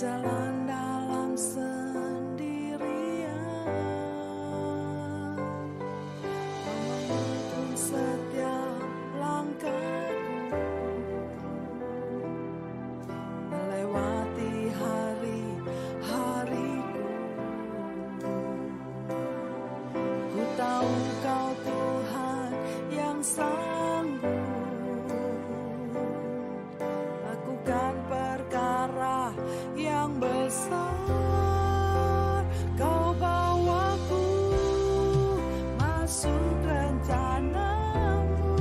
berjalan dalam sendirian, kau menuntun setiap langkahku, melewati hari-hariku. Ku tahu kau Tuhan yang sanggup lakukan perkara yang besar. Kau bawaku masuk rencanamu,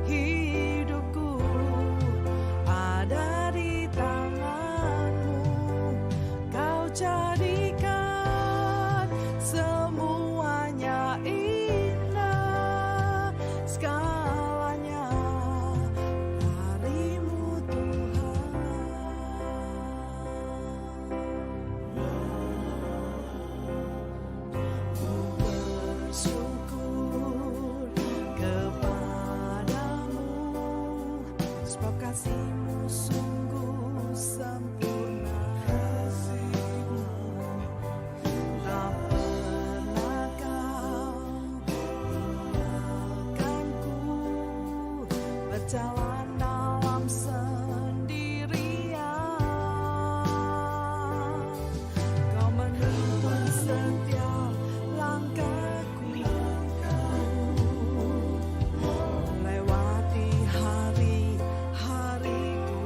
hidupku ada di tanganmu. Kau jadikan semuanya indah, segalanya darimu bersyukur kepadamu, sebab kasih-Mu sungguh sempurna. Tak pernah Kau tinggalkanku berjalan dalam sendirian. Kau menuntun setiap langkahku, melewati hari-hariku.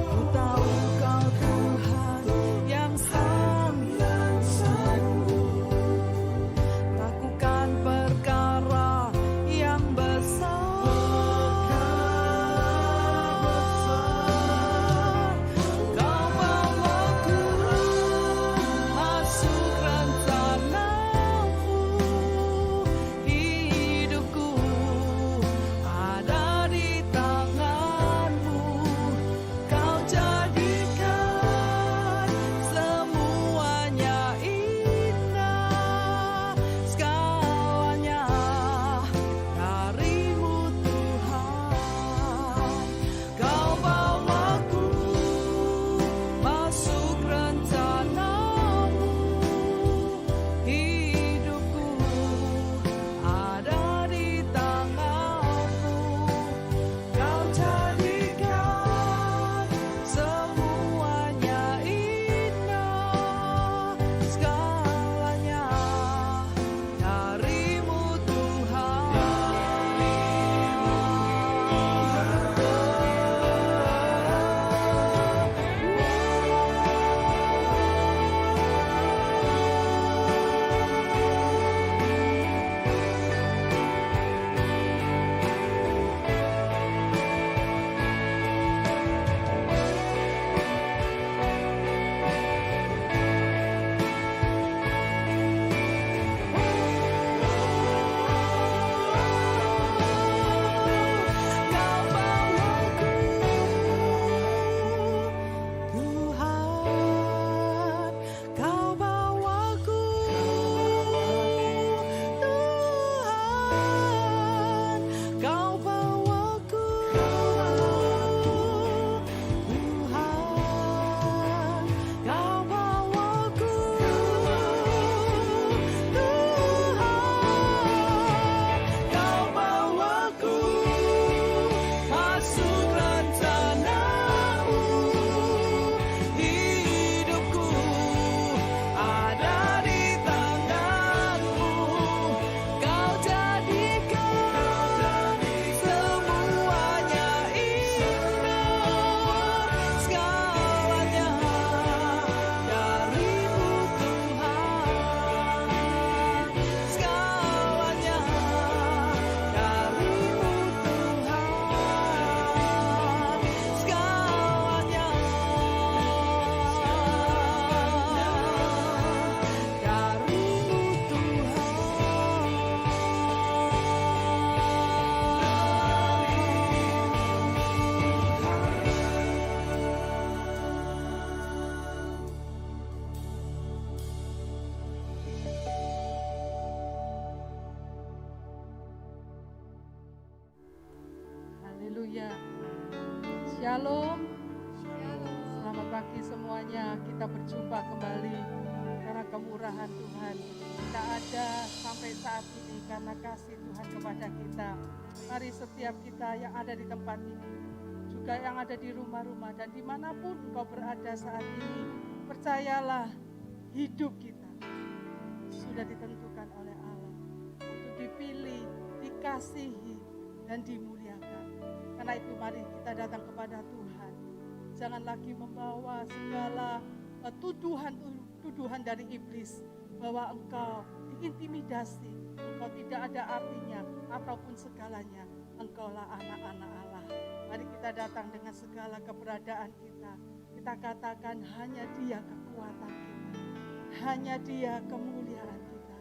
Ku tahu Kau Tuhan yang sanggup lakukan perkara yang besar. Kau bawaku masuk rencanamu, hidupku ada di tanganmu. Kau jadikan semuanya indah, segalanya darimu Tuhan. Kau bawaku masuk rencanamu, hidupku ada di tanganmu. Kau jadikan semuanya indah, segalanya darimu Tuhan. Kau bawaku Tuhan, Kau bawaku Tuhan, Kau bawaku Tuhan, Kau bawaku masuk rencanamu, hidupku ada di tanganmu. Kau jadikan semuanya indah, segalanya darimu Tuhan, segalanya darimu Tuhan, segalanya darimu Tuhan. Haleluya. Shalom. Selamat pagi semuanya. Kita berjumpa kembali karena kemurahan Tuhan. Kita ada sampai saat ini karena kasih Tuhan kepada kita. Mari setiap kita yang ada di tempat ini, juga yang ada di rumah-rumah dan dimanapun engkau berada saat ini, percayalah hidup kita sudah ditentukan oleh Allah untuk dipilih, dikasihi, dan dimuliakan. Karena itu mari kita datang kepada Tuhan. Jangan lagi membawa segala tuduhan dari iblis bahwa engkau diintimidasi, engkau tidak ada artinya ataupun segalanya. Engkaulah anak-anak Allah. Mari kita datang dengan segala keberadaan kita. Kita katakan hanya Dia kekuatan kita, hanya Dia kemuliaan kita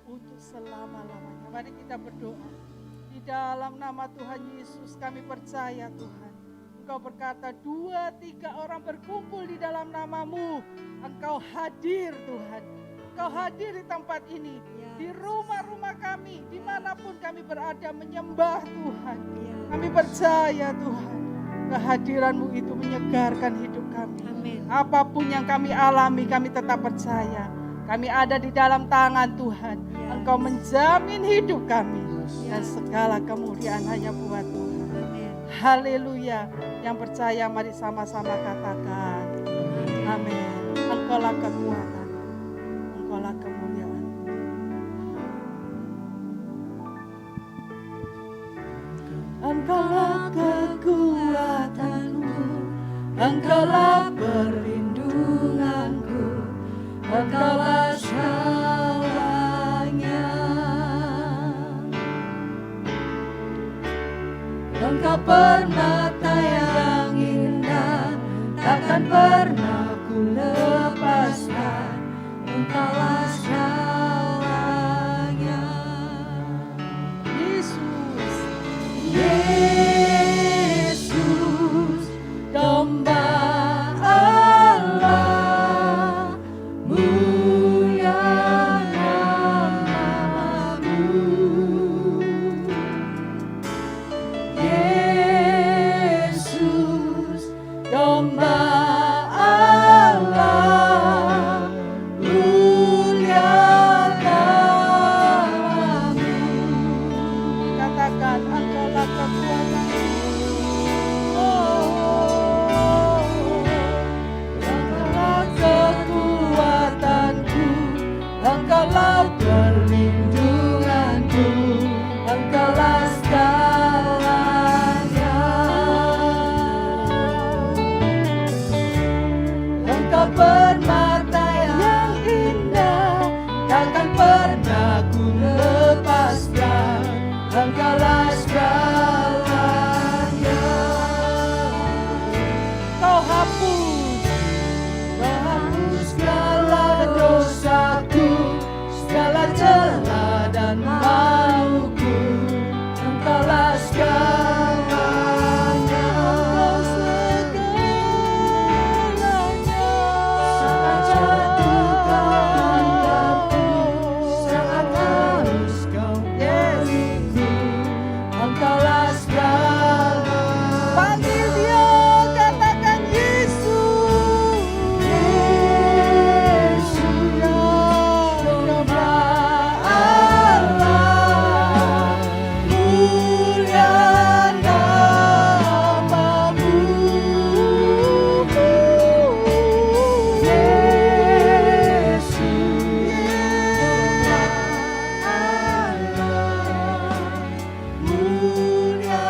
untuk selama-lamanya. Mari kita berdoa. Di dalam nama Tuhan Yesus kami percaya Tuhan, Engkau berkata 2-3 orang berkumpul di dalam nama-Mu, Engkau hadir Tuhan. Engkau hadir di tempat ini, di rumah-rumah kami, dimanapun kami berada menyembah Tuhan. Kami percaya Tuhan, kehadiran-Mu itu menyegarkan hidup kami. Amin. Apapun yang kami alami, kami tetap percaya. Kami ada di dalam tangan Tuhan. Engkau menjamin hidup kami. Dan segala kemuliaan hanya buat Tuhan. Haleluya. Yang percaya mari sama-sama katakan. Amin. Engkaulah kekuatan. Engkaulah kemuliaan. Engkaulah kekuatanku. Engkaulah perlindunganku. Engkaulah segalanya. Engkau permata yang indah, takkan pernah ku lepaskan. Engkaulah segalanya. Yesus, Yesus, domba Allah, mulia nama-Mu. Yesus, domba Allah, mulia nama-Mu. Katakan Engkaulah kekuatanku. Oh, Engkaulah kekuatanku. Engkaulah perlindunganku. Engkaulah segalanya. Engkau permata yang indah, takkan pernah ku lepaskan. Engkaulah segalanya. Kau hapus segala dosaku, segala celah dan maluku. Engkaulah segalanya. Saat jatuhkan hatiku, saat harus kau beriku, Engkaulah segalanya. Panggil Dia, katakan Yesus. Yesus, domba Allah, mulia nama-Mu. Yesus, domba Allah, mulia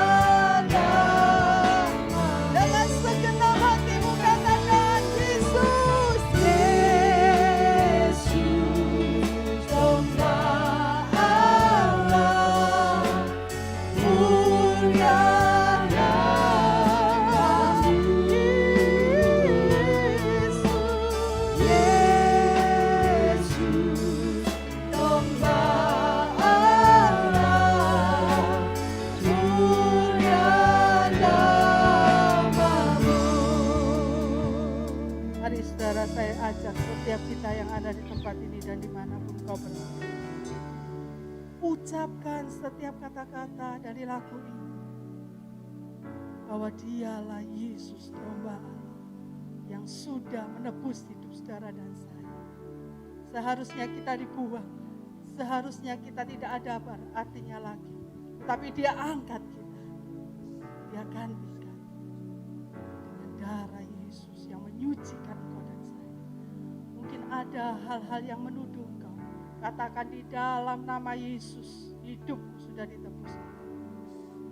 nama-Mu. Dengan segenap hatimu katakan Yesus. Yesus, domba Allah, mulia nama-Mu. Yesus, domba Allah, mulia nama-Mu. Mari saudara, saya ajak setiap kita yang ada di tempat ini dan dimanapun kau berada, ucapkan setiap kata-kata dari lagu ini. bahwa dialah Yesus domba Allah yang sudah menebus hidup saudara dan saya. Seharusnya kita dibuang, seharusnya kita tidak ada artinya lagi. Tetapi dia angkat kita, dia gantikan dengan darah Yesus yang menyucikan engkau dan saya. Mungkin ada hal-hal yang menuduh engkau. Katakan di dalam nama Yesus, hidupku sudah ditebus.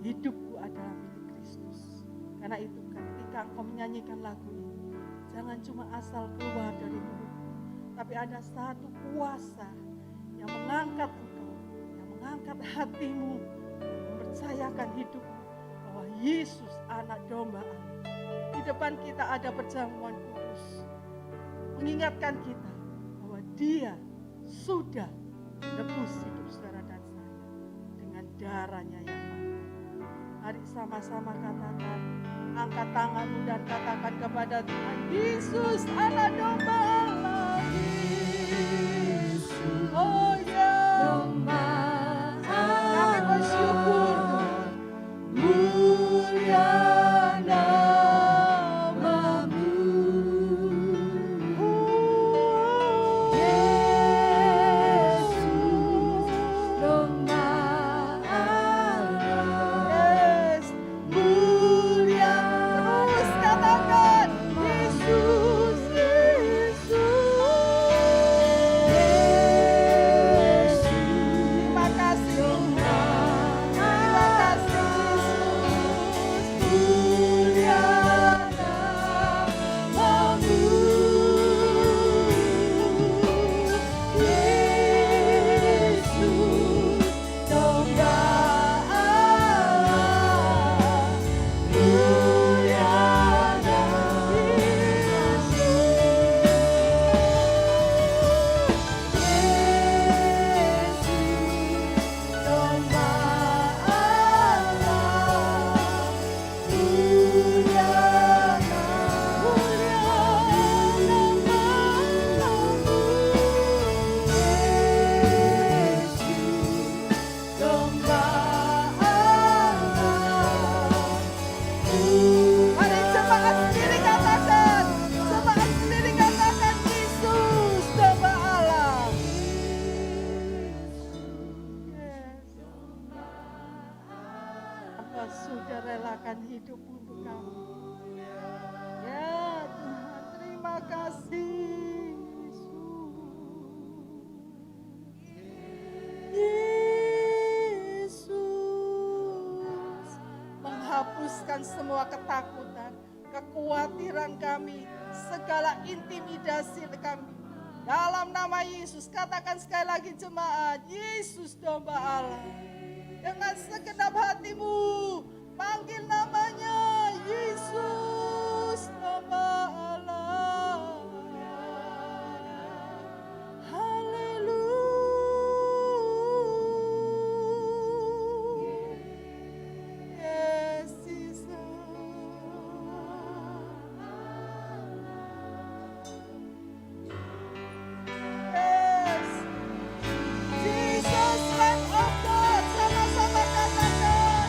Hidupku adalah milik Kristus. Karena itu ketika engkau menyanyikan lagu ini, jangan cuma asal keluar dari mulutmu, tapi ada satu kuasa yang mengangkat engkau, yang mengangkat hatimu, yang mempercayakan hidupmu bahwa Yesus anak domba Allah. Di depan kita ada perjamuan kudus, mengingatkan kita bahwa dia sudah menebus hidup saudara dan saya dengan darahnya yang mahal. Mari sama-sama katakan, angkat tanganmu dan katakan kepada Tuhan, Yesus anak domba Allah. Oh ya, Domba kami bersyukur Tuhan. mulia namamu, Yesus, domba Allah. Yes, Mulia terus katakan, Yesus, Yesus. Terima kasih Tuhan. Terima kasih Yesus. mulia namamu, Yesus, domba Allah. Mulia Yesus, domba Allah. Mulia Yesus, domba Allah. Mari jemaat sendiri katakan, jemaat sendiri katakan, Yesus domba Allah. Yes. Hamba sudah relakan hidup untuk kamu. Ya Tuhan, terima kasih Yesus. Menghapuskan semua ketakutan, kekhawatiran kami, segala intimidasi kami. Dalam nama Yesus, katakan sekali lagi jemaat, Yesus domba Allah. Dengan segenap hatimu, panggil namanya Yesus domba Allah. Haleluya. Yes, Jesus. Yes. Jesus, Lamb of God. Sama-sama katakan.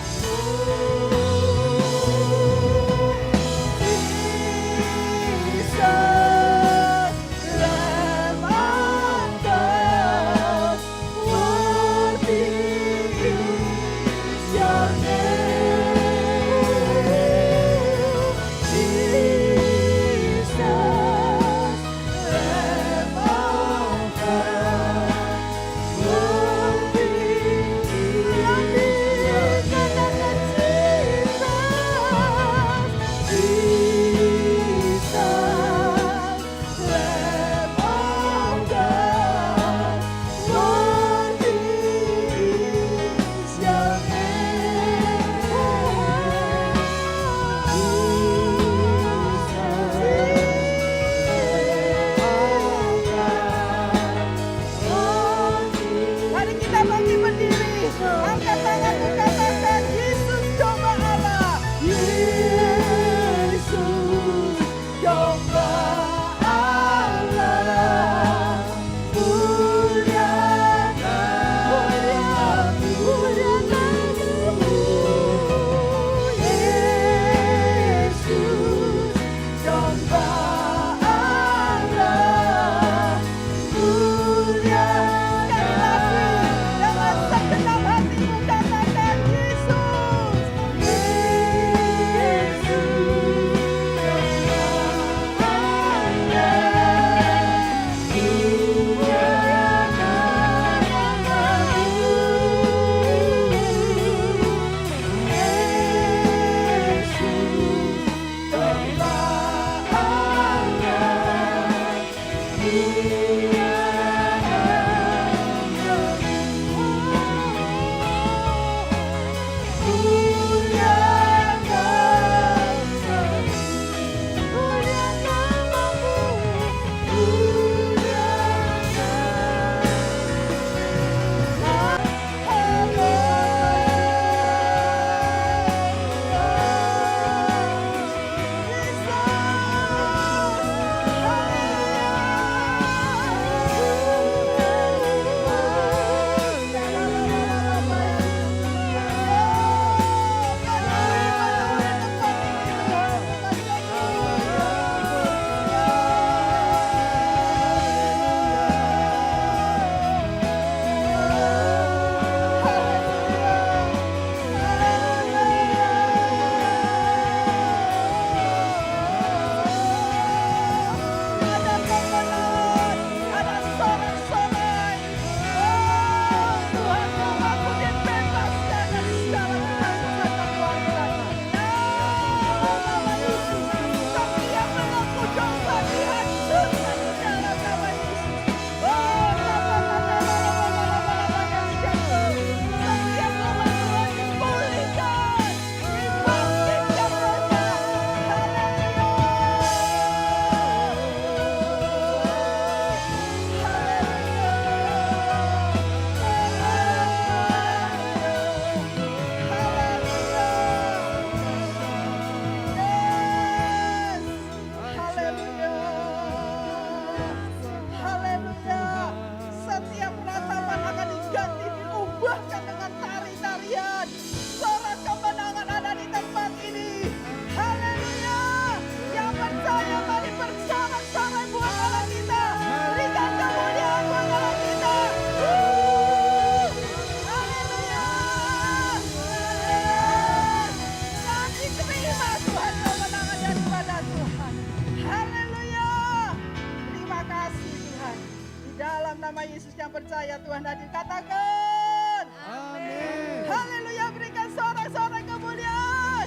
Yesus yang percaya Tuhan hadir. Katakan. Amin. Haleluya, berikan sorak-sorak kemuliaan.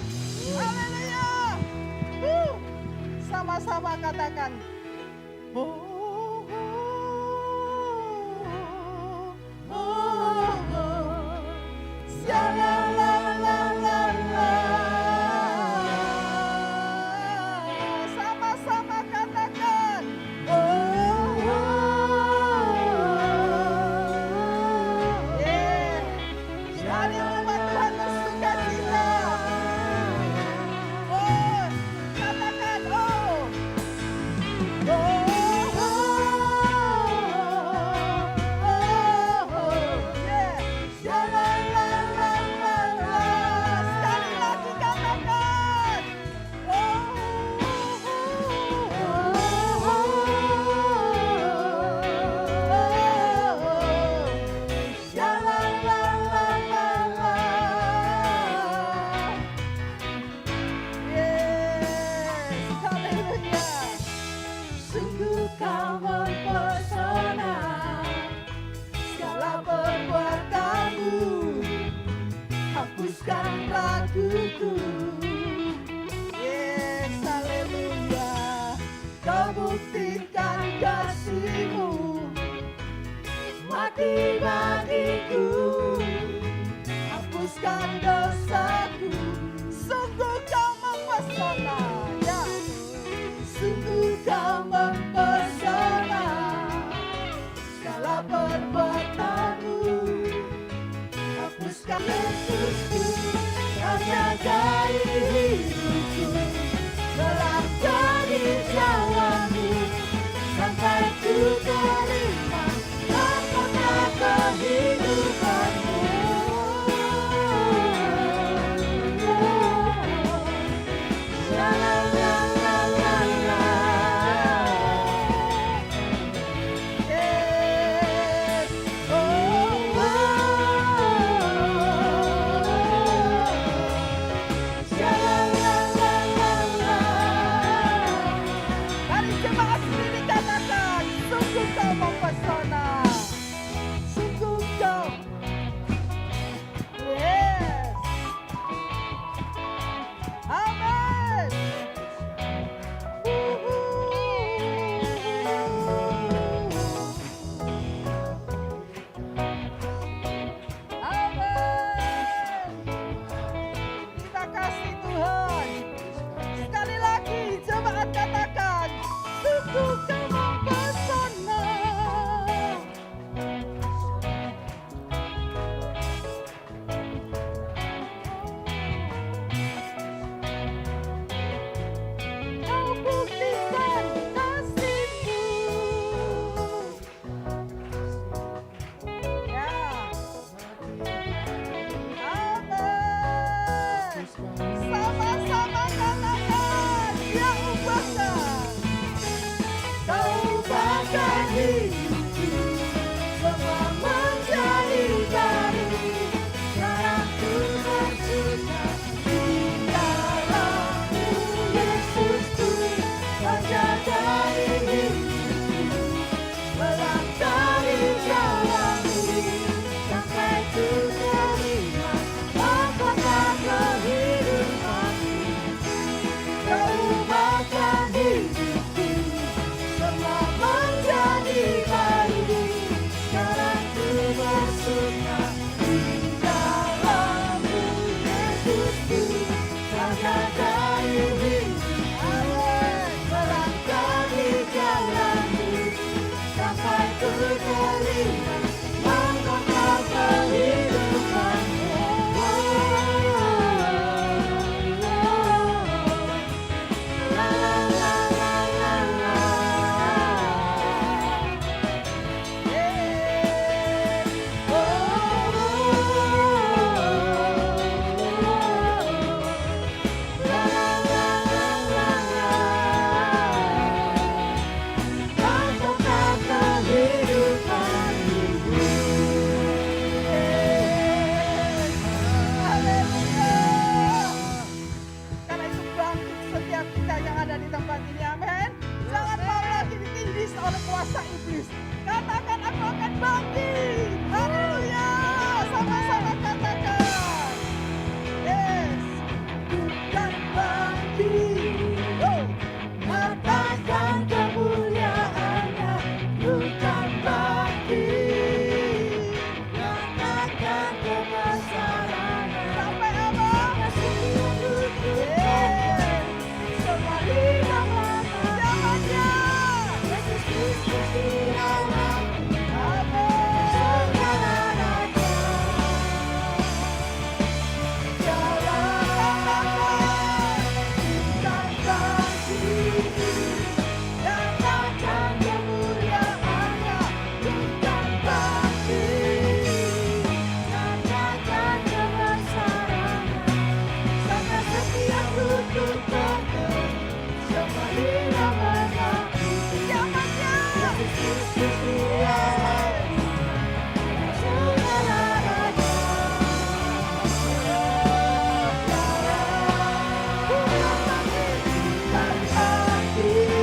Haleluya. Sama-sama katakan. Oh, sama-sama katakan. Sekali umat Tuhan bersuka cita. Oh, katakan oh. Sekali lagi katakan. Haleluya. Sungguh kau mempesona, segala perbuatanmu hapuskan raguku. Yes, haleluya. Kau buktikan kasih-Mu mati bagiku, hapuskan dosaku. Sungguh kau mempesona. Ya. Sungguh kau mempesona, segala perbuatanmu hapuskan. Yesusku, kau jagai hidupku, melangkah di jalanmu sampai ku terima mahkota kehidupanmu. La la la la la la. Yes. Oh, oh, la la la la la. Mari jemaat sendiri katakan. Sungguh kau mempesona. Sungguh kau. Yes. Amin. Amin. Terima kasih Tuhan. Sekali lagi jemaat katakan. Sungguh kau mempesona. Kau buktikan kasih-Mu. Ya. Amin. Sama-sama katakan. Ya ubahkan. Kau ubahkan hidupku, semua menjadi baru. Sekarang ku tersuka di dalam-Mu, Yesusku. Kau jagai hidupku, melangkah di jalan-Mu sampai ku terima mahkota kehidupanmu. Kau ubahkan hidupku, semua menjadi baru. Sekarang ku bersuka di dalam-Mu, Yesusku. Kau jagai hidupku, melangkah di jalan-Mu sampai ku terima mahkota kehidupanmu. La la la la la la. Oh, oh, la la la la la la. Mahkota kehidupanmu. Haleluya. Karena itu bangkit setiap kita yang ada di tempat ini. Amin. Jangan mau lagi ditindis oleh kuasa iblis. Katakan aku akan bangkit. Haleluya. Sama-sama katakan. Yes. Bukan bangkit. Oh. Katakan kemuliaannya, bukan bangkit. Katakan kebesarannya, Sampai apa? setia duduk Yes. semua hilang lama. Zamannya. Yesus Kristus dialah Amin. segala raja. Jalan bukan bangkit. Katakan kemuliaannya, bukan bangkit. Katakan kebesarannya, sampai setiap lutut berteduh, semua hilang mengaku. Zamannya. Yesus Kristus dialah segala raja. Bukan bangkit.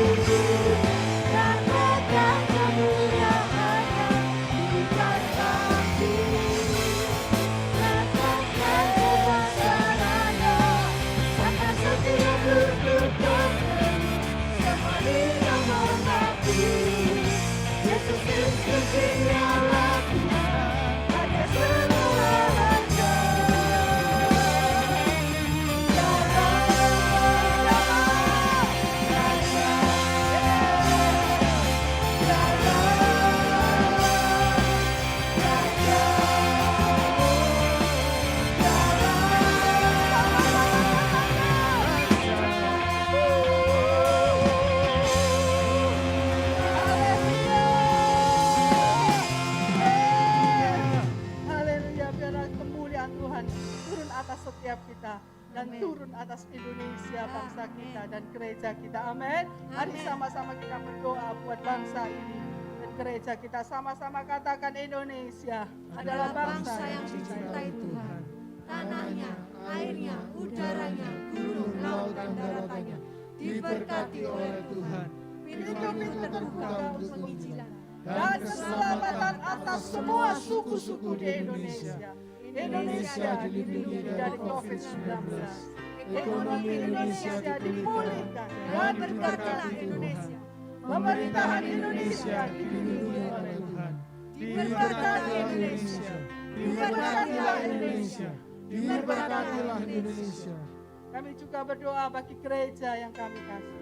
Katakan kemuliaannya, bukan bangkit. Katakan kebesarannya, sampai setiap lutut berteduh, semua hilang mengaku. Yesus Kristus dialah Tuhan, hanya segala raja. Haleluya, biarlah kemuliaan Tuhan turun atas setiap kita dan Amin. turun atas Indonesia, bangsa kita dan gereja kita. Amin. Mari Amin. sama-sama kita berdoa buat bangsa ini dan gereja kita. Sama-sama katakan Indonesia adalah bangsa yang dicintai Tuhan. Tanahnya, airnya, udaranya, gunung, laut, dan daratannya diberkati oleh Tuhan. Pintu-pintu terbuka untuk penginjilan dan keselamatan atas semua suku-suku di Indonesia. Indonesia dilindungi dari COVID-19. Ekonomi Indonesia dipulihkan dan berkatilah Indonesia. Pemerintahan Indonesia dilindungi oleh Tuhan. Diberkati Indonesia. Diberkatilah Indonesia. Diberkatilah Indonesia. Kami juga berdoa bagi gereja yang kami kasih.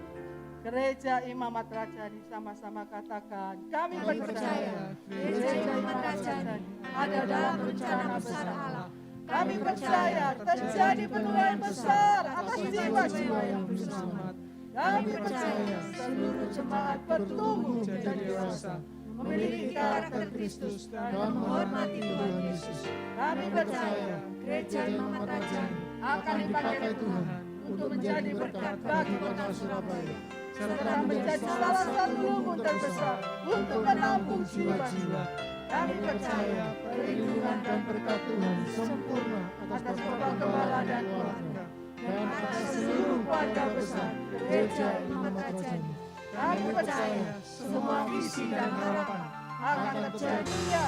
Gereja Imamat Rajani, sama-sama katakan, kami percaya Gereja Imamat Rajani ada dalam rencana besar Allah. Kami percaya terjadi penurunan besar atas jiwa-jiwa yang berselamat. Kami percaya seluruh jemaat bertumbuh menjadi dewasa, memiliki karakter Kristus dan menghormati Tuhan Yesus. Kami percaya Gereja Imamat Rajani akan dipakai Tuhan untuk menjadi berkat bagi kota Surabaya, serta menjadi salah satu lumbung terbesar untuk menampung jiwa-jiwa. Kami percaya perlindungan dan berkat Tuhan sempurna atas Bapak Gembala dan keluarga, dan atas seluruh keluarga besar Gereja Imamat Rajani. Kami percaya semua visi dan harapan akan terjadi. Ya.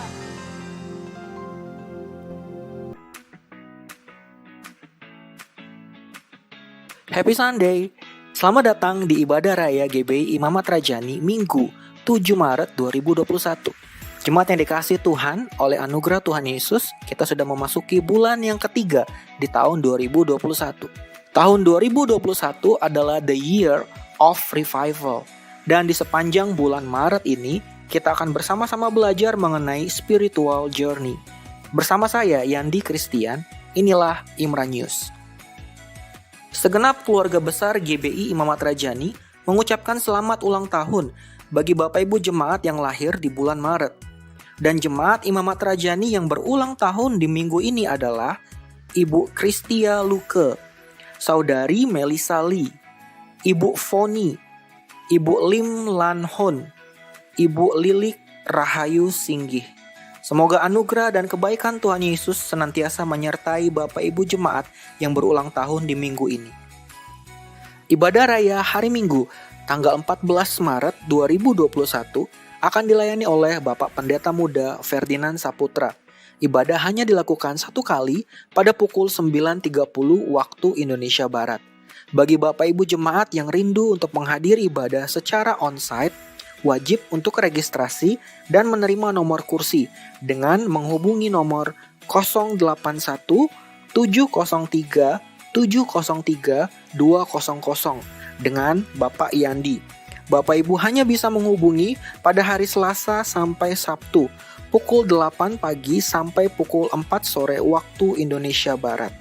Happy Sunday! Selamat datang di Ibadah Raya GBI Imamat Rajani Minggu 7 Maret 2021. Jemaat yang dikasihi Tuhan, oleh anugerah Tuhan Yesus, kita sudah memasuki bulan yang ketiga di tahun 2021. Tahun 2021 adalah the year of revival. Dan di sepanjang bulan Maret ini, kita akan bersama-sama belajar mengenai spiritual journey. Bersama saya, Yandi Christian, inilah Imran News. Segenap keluarga besar GBI Imamat Rajani mengucapkan selamat ulang tahun bagi Bapak Ibu jemaat yang lahir di bulan Maret. Dan jemaat Imamat Rajani yang berulang tahun di minggu ini adalah Ibu Kristia Luke, Saudari Melisa Lee, Ibu Foni, Ibu Lim Lan Hon, Ibu Lilik Rahayu Singgih. Semoga anugerah dan kebaikan Tuhan Yesus senantiasa menyertai Bapak Ibu jemaat yang berulang tahun di minggu ini. Ibadah Raya hari Minggu, tanggal 14 Maret 2021 akan dilayani oleh Bapak Pendeta Muda Ferdinand Saputra. Ibadah hanya dilakukan satu kali pada pukul 9.30 waktu Indonesia Barat. Bagi Bapak Ibu jemaat yang rindu untuk menghadiri ibadah secara onsite, wajib untuk registrasi dan menerima nomor kursi dengan menghubungi nomor 081 703 703 200 dengan Bapak Yandi. Bapak Ibu hanya bisa menghubungi pada hari Selasa sampai Sabtu pukul 8 pagi sampai pukul 4 sore waktu Indonesia Barat.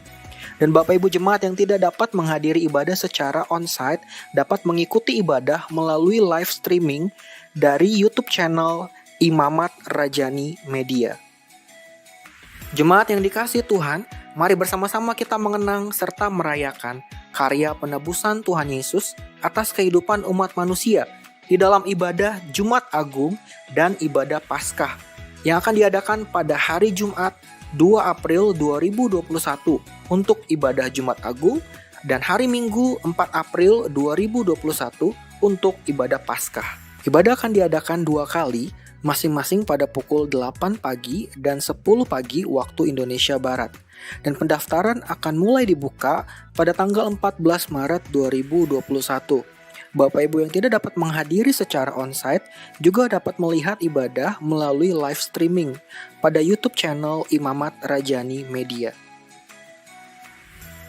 Dan Bapak Ibu jemaat yang tidak dapat menghadiri ibadah secara onsite dapat mengikuti ibadah melalui live streaming dari YouTube channel Imamat Rajani Media. Jemaat yang dikasihi Tuhan, mari bersama-sama kita mengenang serta merayakan karya penebusan Tuhan Yesus atas kehidupan umat manusia di dalam ibadah Jumat Agung dan ibadah Paskah yang akan diadakan pada hari Jumat 2 April 2021 untuk ibadah Jumat Agung dan hari Minggu 4 April 2021 untuk ibadah Paskah. Ibadah akan diadakan 2 kali, masing-masing pada pukul 8 pagi dan 10 pagi waktu Indonesia Barat. Dan pendaftaran akan mulai dibuka pada tanggal 14 Maret 2021. Bapak Ibu yang tidak dapat menghadiri secara onsite juga dapat melihat ibadah melalui live streaming pada YouTube channel Imamat Rajani Media.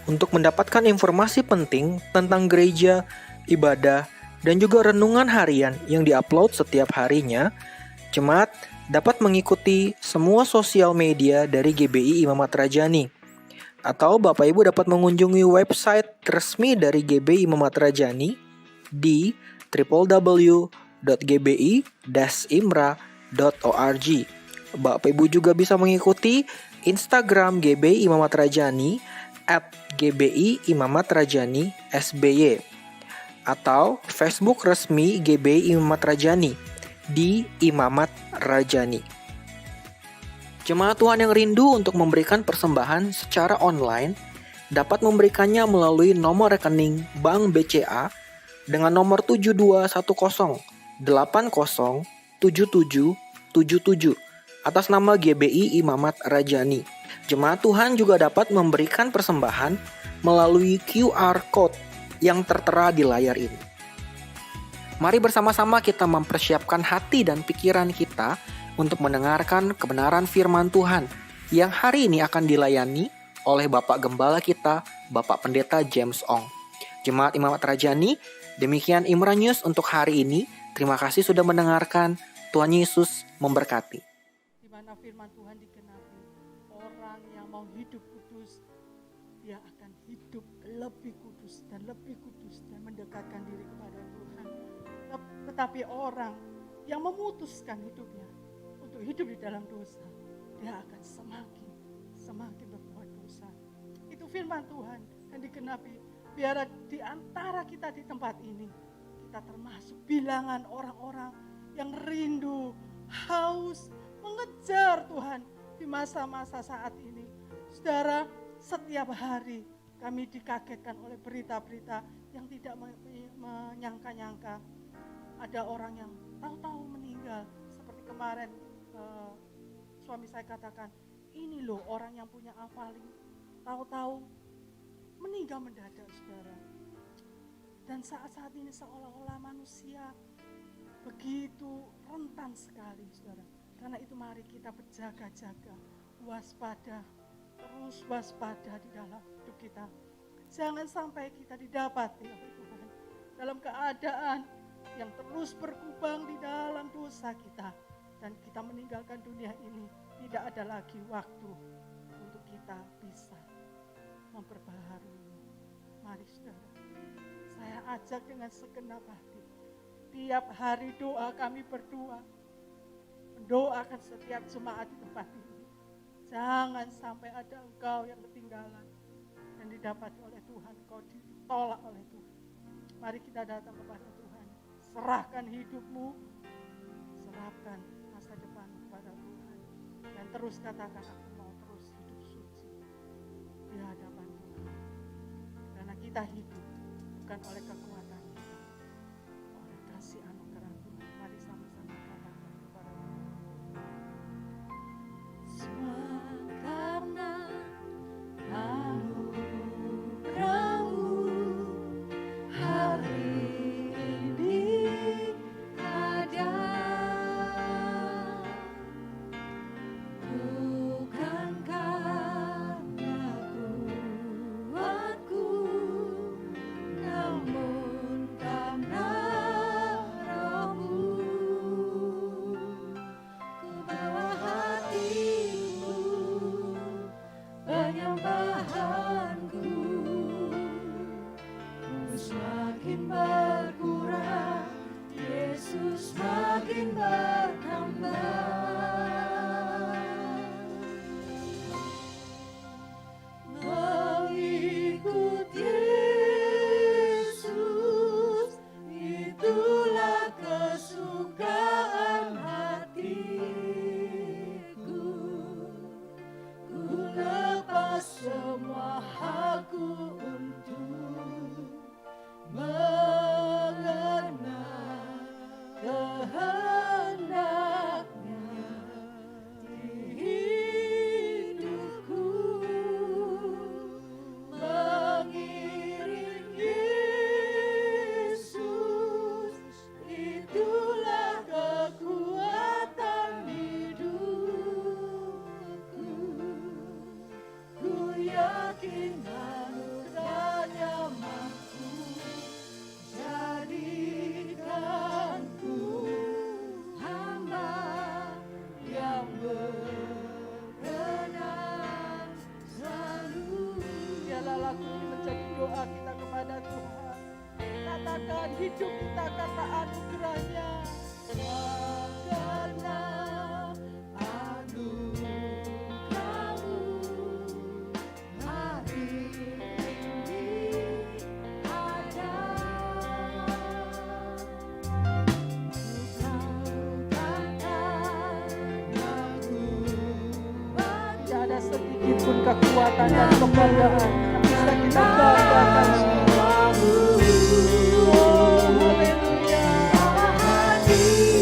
Untuk mendapatkan informasi penting tentang gereja, ibadah, dan juga renungan harian yang diupload setiap harinya, jemaat dapat mengikuti semua sosial media dari GBI Imamat Rajani. Atau Bapak Ibu dapat mengunjungi website resmi dari GBI Imamat Rajani di www.gbi-imra.org. Bapak Ibu juga bisa mengikuti Instagram GBI Imamat Rajani @GBI-Imamat-Rajani-SBY atau Facebook resmi GBI Imamat Rajani di Imamat Rajani. Jemaat Tuhan yang rindu untuk memberikan persembahan secara online dapat memberikannya melalui nomor rekening Bank BCA dengan nomor 7210807777 atas nama GBI Imamat Rajani. Jemaat Tuhan juga dapat memberikan persembahan melalui QR Code yang tertera di layar ini. Mari bersama-sama kita mempersiapkan hati dan pikiran kita untuk mendengarkan kebenaran firman Tuhan yang hari ini akan dilayani oleh Bapak Gembala kita, Bapak Pendeta James Ong. Jemaat Imamat Rajani, demikian Imra News untuk hari ini. Terima kasih sudah mendengarkan. Tuhan Yesus memberkati. Di mana firman Tuhan digenapi, orang yang mau hidup kudus, dia akan hidup lebih kudus dan mendekatkan diri kepada Tuhan. Tetapi orang yang memutuskan hidupnya untuk hidup di dalam dosa, dia akan semakin berbuat dosa. Itu firman Tuhan yang digenapi. Biar di antara kita di tempat ini, kita termasuk bilangan orang-orang yang rindu, haus, mengejar Tuhan di masa-masa saat ini. Saudara, setiap hari kami dikagetkan oleh berita-berita yang tidak menyangka-nyangka. Ada orang yang tahu-tahu meninggal. Seperti kemarin suami saya katakan, ini loh orang yang punya Avalink, tahu-tahu meninggal mendadak, saudara. Dan saat-saat ini seolah-olah manusia begitu rentan sekali, saudara. Karena itu mari kita berjaga-jaga, waspada, terus waspada di dalam hidup kita. Jangan sampai kita didapati oleh Tuhan dalam keadaan yang terus berkubang di dalam dosa kita. Dan kita meninggalkan dunia ini, tidak ada lagi waktu untuk kita bisa memperbaharui. Mari saudara, saya ajak dengan segenap hati. Tiap hari doa kami berdua, mendoakan setiap jemaat di tempat ini. Jangan sampai ada engkau yang ketinggalan dan didapati oleh Tuhan, engkau ditolak oleh Tuhan. Mari kita datang kepada Tuhan, serahkan hidupmu, serahkan masa depan kepada Tuhan, dan terus katakan, aku mau terus hidup suci di hadapan Tuhan. Karena kita hidup bukan oleh kekuatan kita, Tuhan, hidup kita karena anugerah-Nya. Karena anugerah-Mu hari ini ada. Tidak ada sedikit pun kekuatan dan kebanggaan yang bisa kita banggakan semua. Oh, haleluya.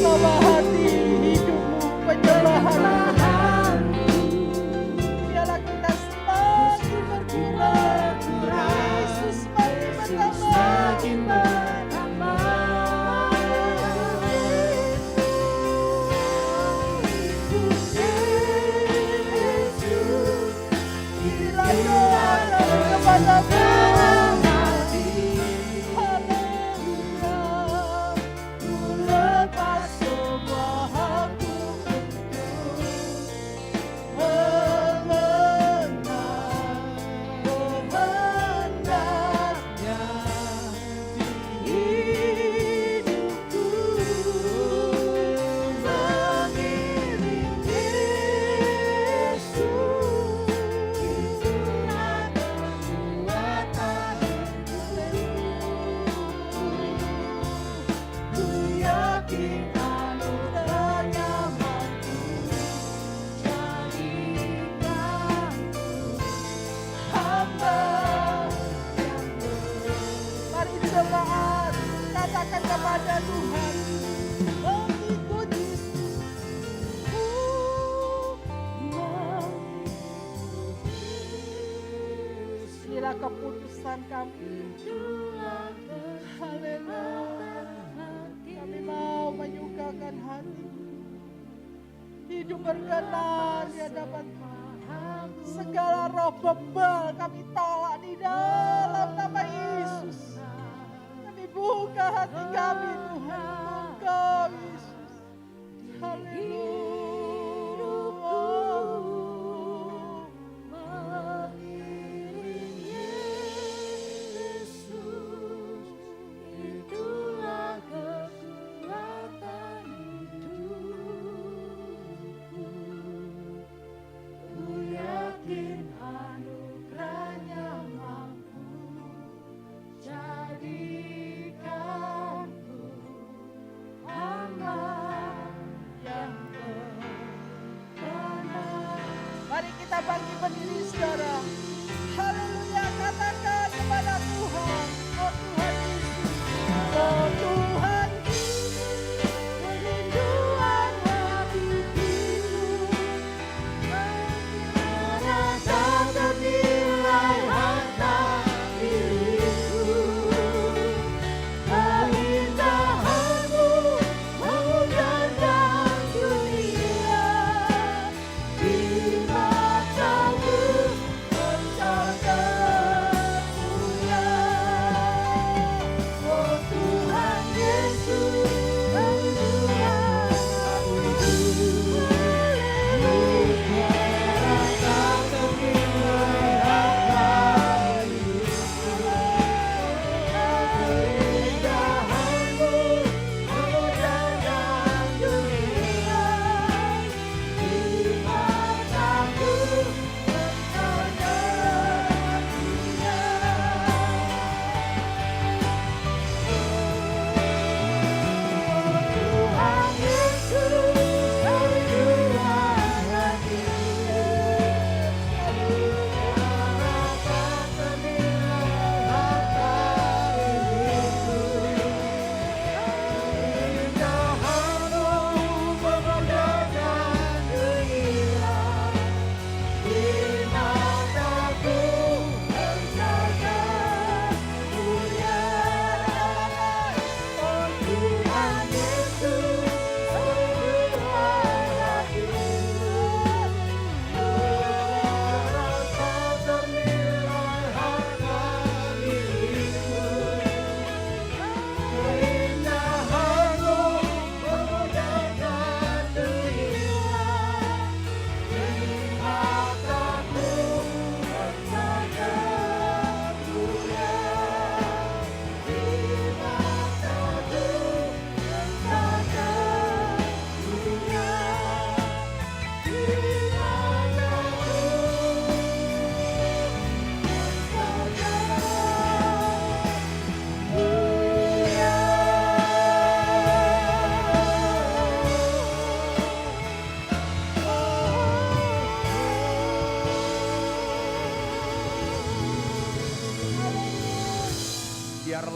Bawa hati hidupmu, penyembahan. Biarlah kita semakin berkurang, Yesus semakin bertambah. Inilah doa kami kepadamu. Haleluya. Ku lepas semua hakku untuk mengenalnya di hidupku, mengiring Yesus. Itulah kekuatan ku yakin anugerah-Nya mampu jadikanku hamba yang Mari jemaat katakan kepada Tuhan, mengikut Yesus, ku inilah keputusan kami. Haleluya. Kami mau menyukakan hati, hidup berkenan di hadapan Tuhan. Segala roh bebal kami tolak di dalam nama Yesus. Kami buka hati kami Tuhan untuk Engkau Yesus. Haleluya. mengiring Yesus. Itulah kekuatan hidupku. Ku yakin anugerah-Nya mampu jadikanku hamba yang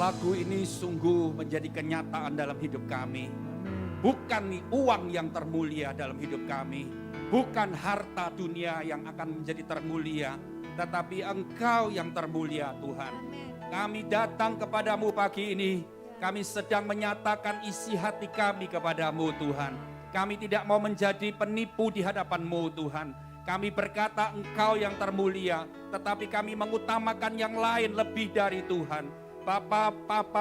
lagu ini sungguh menjadi kenyataan dalam hidup kami. Bukan uang yang termulia dalam hidup kami, bukan harta dunia yang akan menjadi termulia, tetapi Engkau yang termulia Tuhan. Kami datang kepadamu pagi ini, kami sedang menyatakan isi hati kami kepadamu Tuhan. Kami tidak mau menjadi penipu di hadapan-Mu Tuhan. Kami berkata Engkau yang termulia, tetapi kami mengutamakan yang lain lebih dari Tuhan. Bapa,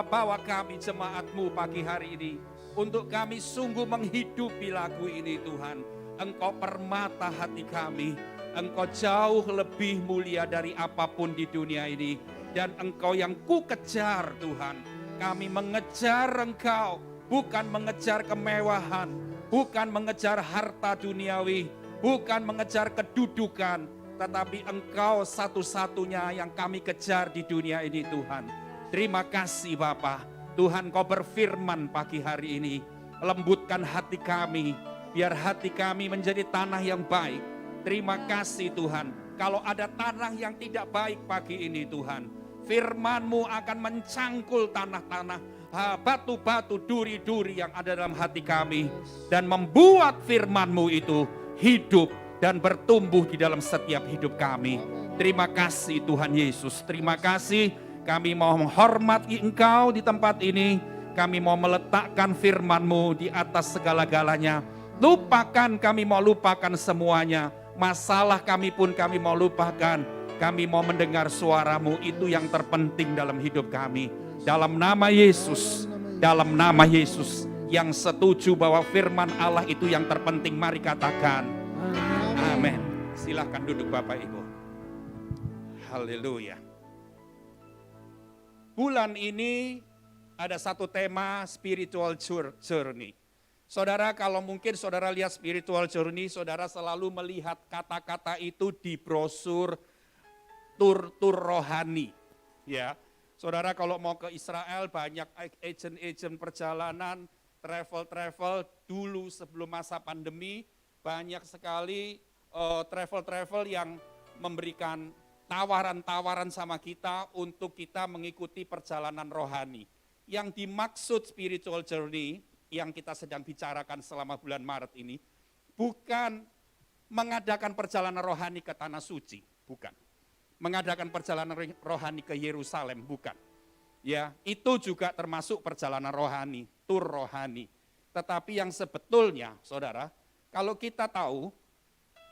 bawa kami jemaat-Mu pagi hari ini, untuk kami sungguh menghidupi lagu ini Tuhan. Engkau permata hati kami, Engkau jauh lebih mulia dari apapun di dunia ini. Dan Engkau yang ku kejar Tuhan. Kami mengejar Engkau, bukan mengejar kemewahan, bukan mengejar harta duniawi, bukan mengejar kedudukan, tetapi Engkau satu-satunya yang kami kejar di dunia ini Tuhan. Terima kasih Bapa. Tuhan Kau berfirman pagi hari ini, lembutkan hati kami, biar hati kami menjadi tanah yang baik. Terima kasih Tuhan, kalau ada tanah yang tidak baik pagi ini Tuhan, firman-Mu akan mencangkul tanah-tanah, batu-batu, duri-duri yang ada dalam hati kami, dan membuat firman-Mu itu hidup dan bertumbuh di dalam setiap hidup kami. Terima kasih Tuhan Yesus, terima kasih. Kami mau menghormati Engkau di tempat ini. Kami mau meletakkan firman-Mu di atas segala-galanya. Kami mau lupakan semuanya. Masalah kami pun kami mau lupakan. Kami mau mendengar suara-Mu, itu yang terpenting dalam hidup kami. Dalam nama Yesus, dalam nama Yesus, yang setuju bahwa firman Allah itu yang terpenting, mari katakan amin. Silahkan duduk Bapak Ibu. Haleluya. Bulan ini ada satu tema spiritual journey. Saudara, kalau mungkin saudara lihat spiritual journey, saudara selalu melihat kata-kata itu di brosur tur rohani. Ya, saudara kalau mau ke Israel banyak agen-agen perjalanan, travel dulu sebelum masa pandemi, banyak sekali travel yang memberikan tawaran-tawaran sama kita untuk kita mengikuti perjalanan rohani. Yang dimaksud spiritual journey yang kita sedang bicarakan selama bulan Maret ini, bukan mengadakan perjalanan rohani ke Tanah Suci, bukan. Mengadakan perjalanan rohani ke Yerusalem, bukan. Ya, itu juga termasuk perjalanan rohani, tur rohani. Tetapi yang sebetulnya, saudara, kalau kita tahu,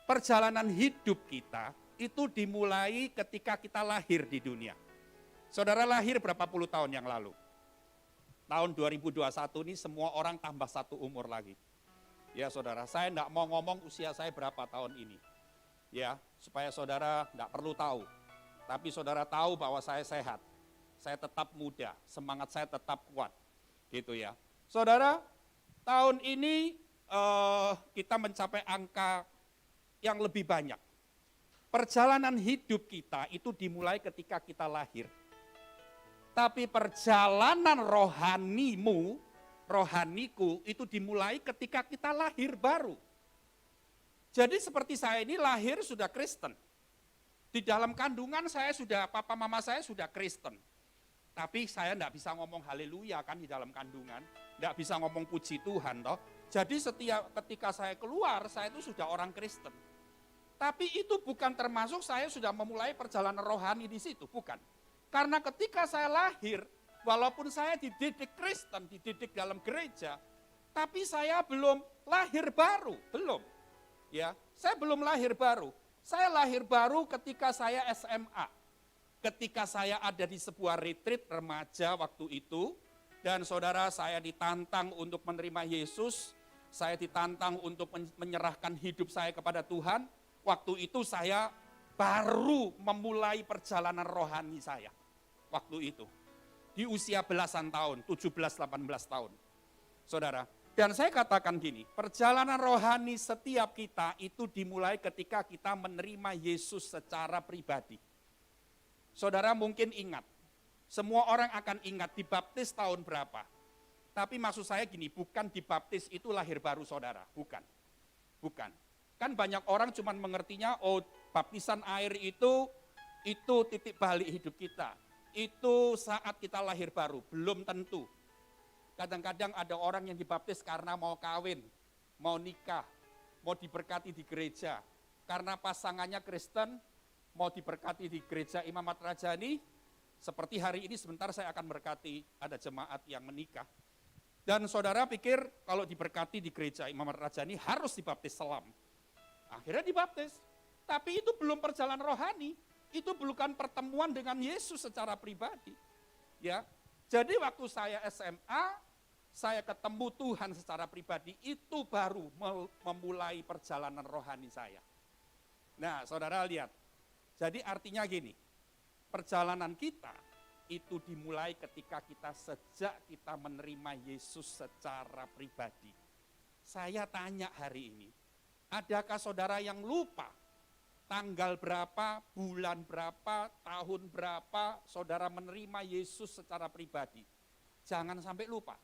perjalanan hidup kita itu dimulai ketika kita lahir di dunia. Saudara lahir berapa puluh tahun yang lalu? Tahun 2021 ini semua orang tambah satu umur lagi. Ya saudara, saya enggak mau ngomong usia saya berapa tahun ini. Ya, supaya saudara enggak perlu tahu. Tapi saudara tahu bahwa saya sehat. Saya tetap muda, semangat saya tetap kuat. Gitu ya. Saudara, tahun ini kita mencapai angka yang lebih banyak. Perjalanan hidup kita itu dimulai ketika kita lahir. Tapi perjalanan rohaniku itu dimulai ketika kita lahir baru. Jadi seperti saya ini lahir sudah Kristen. Di dalam kandungan saya sudah, papa mama saya sudah Kristen. Tapi saya enggak bisa ngomong haleluya kan di dalam kandungan. Enggak bisa ngomong puji Tuhan toh. Jadi ketika saya keluar, saya itu sudah orang Kristen. Tapi itu bukan termasuk saya sudah memulai perjalanan rohani di situ, bukan. Karena ketika saya lahir, walaupun saya dididik Kristen, dididik dalam gereja, tapi saya belum lahir baru, belum. Ya, saya belum lahir baru. Saya lahir baru ketika saya SMA. Ketika saya ada di sebuah retreat remaja waktu itu, dan saudara saya ditantang untuk menerima Yesus, saya ditantang untuk menyerahkan hidup saya kepada Tuhan. Waktu itu saya baru memulai perjalanan rohani saya. Waktu itu. Di usia belasan tahun, 17-18 tahun. Saudara, dan saya katakan gini, perjalanan rohani setiap kita itu dimulai ketika kita menerima Yesus secara pribadi. Saudara mungkin ingat, semua orang akan ingat dibaptis tahun berapa. Tapi maksud saya gini, bukan dibaptis itu lahir baru saudara, bukan. Bukan. Kan banyak orang cuma mengertinya, oh baptisan air itu titik balik hidup kita. itu saat kita lahir baru, belum tentu. Kadang-kadang ada orang yang dibaptis karena mau kawin, mau nikah, mau diberkati di gereja. Karena pasangannya Kristen, mau diberkati di gereja Imamat Rajani. Seperti hari ini sebentar saya akan berkati ada jemaat yang menikah. Dan saudara pikir kalau diberkati di gereja Imamat Rajani harus dibaptis selam. Akhirnya dibaptis. Tapi itu belum perjalanan rohani. Itu bukan pertemuan dengan Yesus secara pribadi. Ya. Jadi waktu saya SMA, saya ketemu Tuhan secara pribadi, itu baru memulai perjalanan rohani saya. Nah, saudara lihat. Jadi artinya gini, perjalanan kita itu dimulai ketika sejak kita menerima Yesus secara pribadi. Saya tanya hari ini, adakah saudara yang lupa tanggal berapa, bulan berapa, tahun berapa saudara menerima Yesus secara pribadi? Jangan sampai lupa.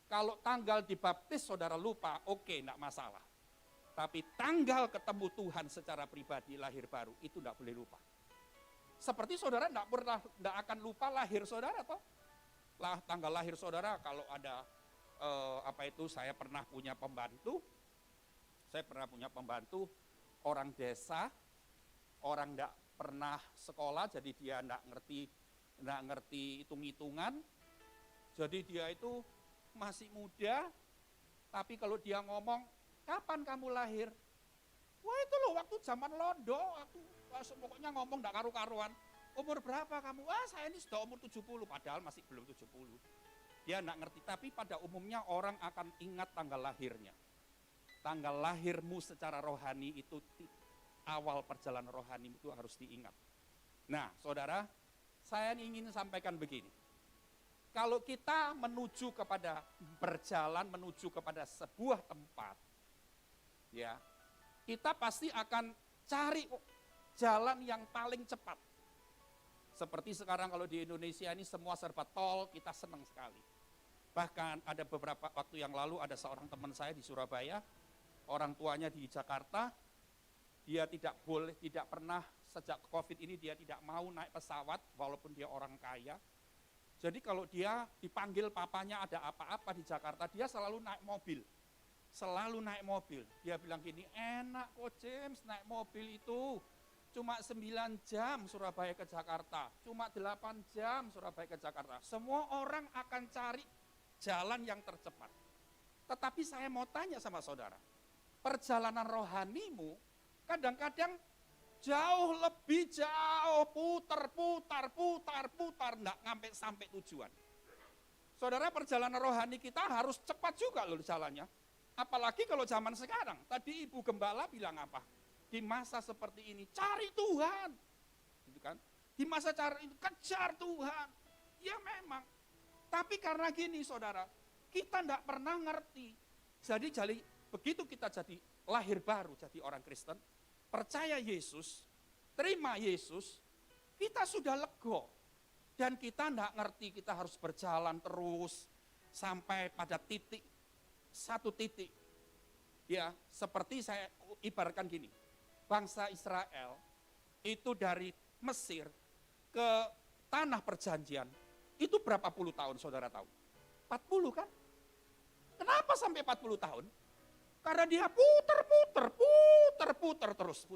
Kalau tanggal dibaptis saudara lupa, oke, enggak masalah. Tapi tanggal ketemu Tuhan secara pribadi, lahir baru, itu enggak boleh lupa. Seperti saudara enggak akan lupa lahir saudara toh. Tanggal lahir saudara kalau ada saya pernah punya pembantu. Orang desa, orang enggak pernah sekolah, jadi dia enggak ngerti hitung-hitungan. Jadi dia itu masih muda, tapi kalau dia ngomong, kapan kamu lahir? Wah itu loh waktu zaman londo, pokoknya ngomong enggak karu-karuan. Umur berapa kamu? Wah saya ini sudah umur 70, padahal masih belum 70. Dia enggak ngerti, tapi pada umumnya orang akan ingat tanggal lahirnya. Tanggal lahirmu secara rohani itu awal perjalanan rohani itu harus diingat. Nah saudara, saya ingin sampaikan begini. Kalau kita berjalan menuju kepada sebuah tempat, ya, kita pasti akan cari jalan yang paling cepat. Seperti sekarang kalau di Indonesia ini semua serba tol, kita senang sekali. Bahkan ada beberapa waktu yang lalu ada seorang teman saya di Surabaya, orang tuanya di Jakarta, dia tidak pernah sejak COVID ini dia tidak mau naik pesawat walaupun dia orang kaya. Jadi kalau dia dipanggil papanya ada apa-apa di Jakarta, dia selalu naik mobil. Dia bilang gini, enak kok James naik mobil itu. Cuma 9 jam Surabaya ke Jakarta, cuma 8 jam Surabaya ke Jakarta. Semua orang akan cari jalan yang tercepat. Tetapi saya mau tanya sama saudara, perjalanan rohanimu kadang-kadang jauh lebih jauh, putar, enggak sampai tujuan. Saudara, perjalanan rohani kita harus cepat juga loh jalannya. Apalagi kalau zaman sekarang, tadi Ibu Gembala bilang apa? Di masa seperti ini, cari Tuhan. Gitu kan? Di masa cari itu, kejar Tuhan. Ya memang. Tapi karena gini saudara, kita enggak pernah ngerti. Jadi begitu kita jadi lahir baru, jadi orang Kristen, percaya Yesus, terima Yesus, kita sudah lego. Dan kita enggak ngerti, kita harus berjalan terus sampai pada satu titik. Ya, seperti saya ibaratkan gini, bangsa Israel itu dari Mesir ke tanah perjanjian, itu berapa puluh tahun saudara tahu? 40 kan? Kenapa sampai 40 tahun? Karena dia puter terus.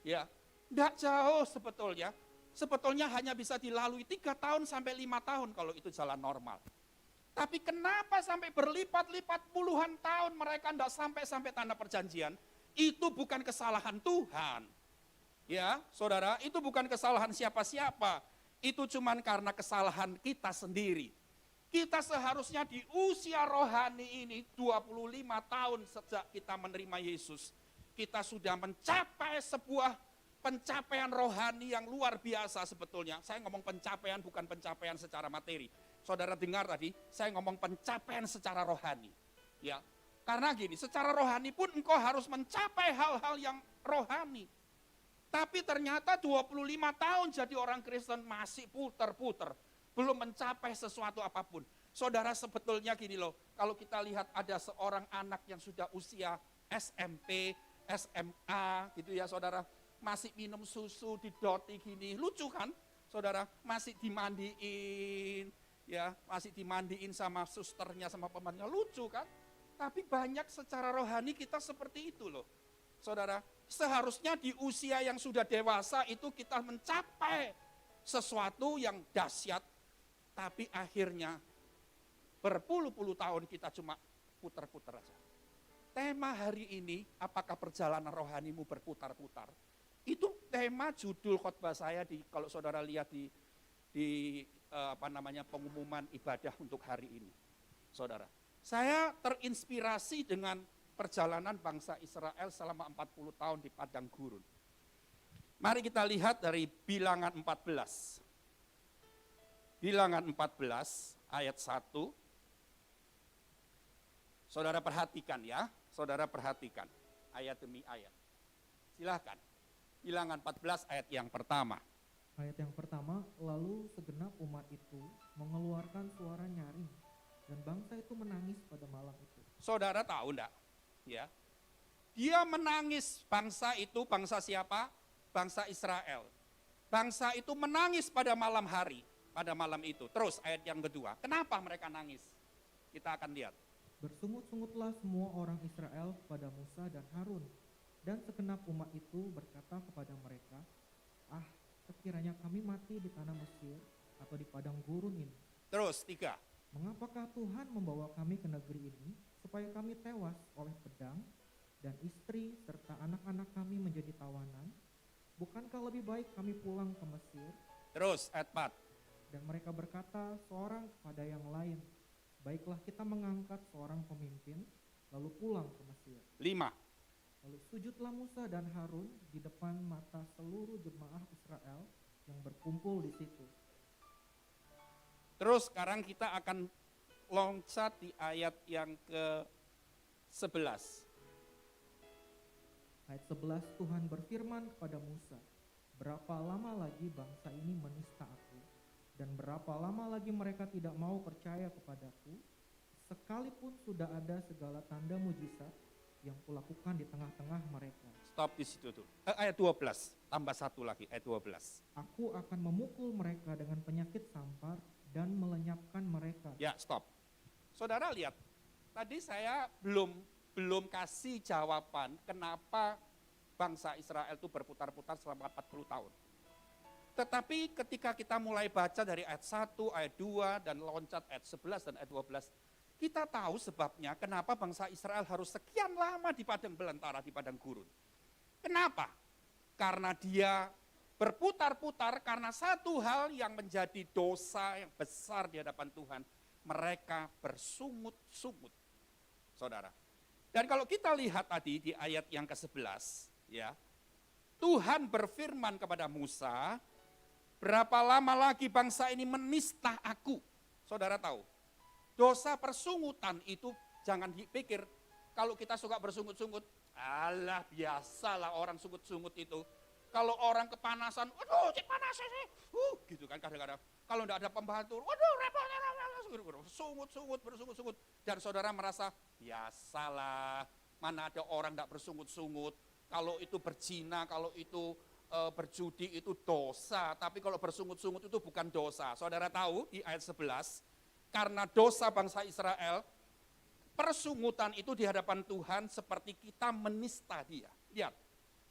Ya, enggak jauh sebetulnya. Sebetulnya hanya bisa dilalui 3 tahun sampai 5 tahun kalau itu jalan normal. Tapi kenapa sampai berlipat-lipat puluhan tahun mereka enggak sampai tanah perjanjian? Itu bukan kesalahan Tuhan. Ya, saudara, itu bukan kesalahan siapa-siapa. Itu cuman karena kesalahan kita sendiri. Kita seharusnya di usia rohani ini 25 tahun sejak kita menerima Yesus. Kita sudah mencapai sebuah pencapaian rohani yang luar biasa sebetulnya. Saya ngomong pencapaian bukan pencapaian secara materi. Saudara dengar tadi, saya ngomong pencapaian secara rohani. Ya, karena gini, secara rohani pun engkau harus mencapai hal-hal yang rohani. Tapi ternyata 25 tahun jadi orang Kristen masih puter-puter. Belum mencapai sesuatu apapun. Saudara sebetulnya gini loh, kalau kita lihat ada seorang anak yang sudah usia SMP, SMA gitu ya saudara, masih minum susu didoti gini, lucu kan? saudara, masih dimandiin, ya, masih dimandiin sama susternya, sama pembantunya, lucu kan? Tapi banyak secara rohani kita seperti itu loh. Saudara, seharusnya di usia yang sudah dewasa itu kita mencapai sesuatu yang dahsyat, tapi akhirnya berpuluh-puluh tahun kita cuma putar-putar aja. Tema hari ini, apakah perjalanan rohanimu berputar-putar? Itu tema judul khotbah saya kalau saudara lihat di pengumuman ibadah untuk hari ini. Saudara, saya terinspirasi dengan perjalanan bangsa Israel selama 40 tahun di padang gurun. Mari kita lihat dari Bilangan 14. Bilangan 14 ayat 1. Saudara perhatikan ya, saudara perhatikan ayat demi ayat. Silahkan, Bilangan 14 ayat yang pertama. Ayat yang pertama, lalu segenap umat itu mengeluarkan suara nyaring, dan bangsa itu menangis pada malam itu. Saudara tahu enggak? Ya, dia menangis, bangsa itu, bangsa siapa? Bangsa Israel. Bangsa itu menangis pada malam hari, pada malam itu. Terus ayat yang kedua, kenapa mereka nangis? Kita akan lihat. Bersungut-sungutlah semua orang Israel kepada Musa dan Harun, dan segenap umat itu berkata kepada mereka, ah, sekiranya kami mati di tanah Mesir atau di padang gurun ini. Terus 3. Mengapakah Tuhan membawa kami ke negeri ini supaya kami tewas oleh pedang dan istri serta anak-anak kami menjadi tawanan? Bukankah lebih baik kami pulang ke Mesir? Terus ayat 4. Dan mereka berkata seorang kepada yang lain, baiklah kita mengangkat seorang pemimpin lalu pulang ke Mesir. 5. Lalu sujudlah Musa dan Harun di depan mata seluruh jemaah Israel yang berkumpul di situ. Terus sekarang kita akan loncat di ayat yang ke-11. Ayat 11, Tuhan berfirman kepada Musa, berapa lama lagi bangsa ini menista aku, dan berapa lama lagi mereka tidak mau percaya kepadaku, sekalipun sudah ada segala tanda mujizat yang kulakukan di tengah-tengah mereka. Stop di situ tuh. Ayat 12, tambah satu lagi, ayat 12. Aku akan memukul mereka dengan penyakit sampar dan melenyapkan mereka. Ya, stop. Saudara lihat, tadi saya belum kasih jawaban kenapa bangsa Israel itu berputar-putar selama 40 tahun. Tetapi ketika kita mulai baca dari ayat 1, ayat 2, dan loncat ayat 11 dan ayat 12, kita tahu sebabnya kenapa bangsa Israel harus sekian lama di padang belantara, di padang gurun. Kenapa? Karena dia berputar-putar karena satu hal yang menjadi dosa yang besar di hadapan Tuhan. Mereka bersungut-sungut, saudara. Dan kalau kita lihat tadi di ayat yang ke-11, ya, Tuhan berfirman kepada Musa, berapa lama lagi bangsa ini menista aku? Saudara tahu, dosa persungutan itu jangan dipikir kalau kita suka bersungut-sungut, alah biasalah orang sungut-sungut itu. Kalau orang kepanasan, waduh cek panas sih, gitu kan kadang-kadang. Kalau enggak ada pembantu, waduh repot, sungut-sungut, bersungut-sungut. Dan saudara merasa, biasalah, mana ada orang enggak bersungut-sungut. Kalau itu berzina, kalau itu berjudi itu dosa. Tapi kalau bersungut-sungut itu bukan dosa. Saudara tahu di ayat 11, karena dosa bangsa Israel, persungutan itu di hadapan Tuhan seperti kita menista dia. Lihat.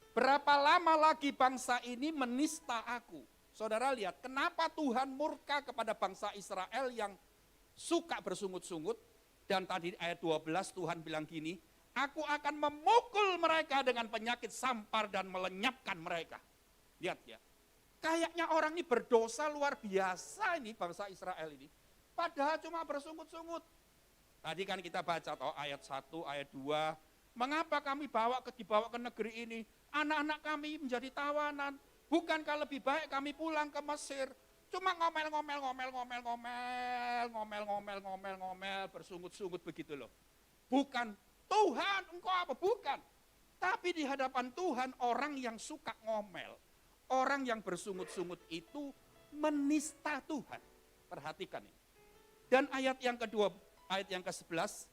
Berapa lama lagi bangsa ini menista aku? Saudara lihat, kenapa Tuhan murka kepada bangsa Israel yang suka bersungut-sungut? Dan tadi ayat 12 Tuhan bilang gini, aku akan memukul mereka dengan penyakit sampar dan melenyapkan mereka. Lihat ya, kayaknya orang ini berdosa luar biasa ini bangsa Israel ini. Padahal cuma bersungut-sungut. Tadi kan kita baca ayat 1, ayat 2, mengapa kami dibawa ke negeri ini? Anak-anak kami menjadi tawanan. Bukankah lebih baik kami pulang ke Mesir? Cuma ngomel, bersungut-sungut begitu loh. Bukan, Tuhan engkau apa? Bukan. Tapi di hadapan Tuhan orang yang suka ngomel, orang yang bersungut-sungut itu menista Tuhan. Perhatikan ini. Dan ayat yang kedua, ayat yang ke-11,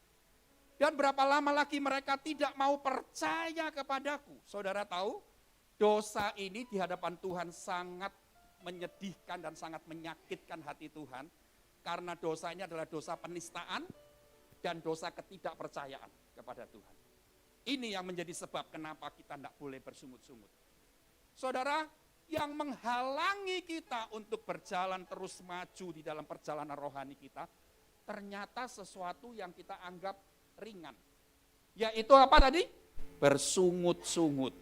dan berapa lama lagi mereka tidak mau percaya kepadaku. Saudara tahu, dosa ini di hadapan Tuhan sangat menyedihkan dan sangat menyakitkan hati Tuhan. Karena dosa ini adalah dosa penistaan dan dosa ketidakpercayaan kepada Tuhan. Ini yang menjadi sebab kenapa kita tidak boleh bersungut-sungut. Saudara, yang menghalangi kita untuk berjalan terus maju di dalam perjalanan rohani kita, ternyata sesuatu yang kita anggap ringan. Yaitu apa tadi? Bersungut-sungut.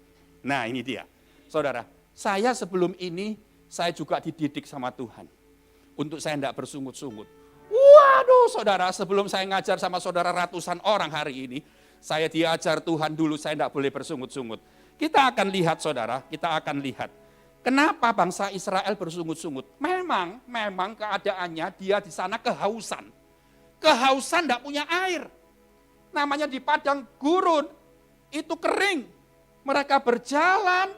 Nah ini dia. Saudara, saya sebelum ini, saya juga dididik sama Tuhan. Untuk saya tidak bersungut-sungut. Waduh saudara, sebelum saya ngajar sama saudara ratusan orang hari ini, saya diajar Tuhan dulu, saya tidak boleh bersungut-sungut. Kita akan lihat saudara, kita akan lihat. Kenapa bangsa Israel bersungut-sungut? Memang keadaannya dia di sana kehausan. Kehausan tidak punya air. Namanya di padang gurun, itu kering. Mereka berjalan,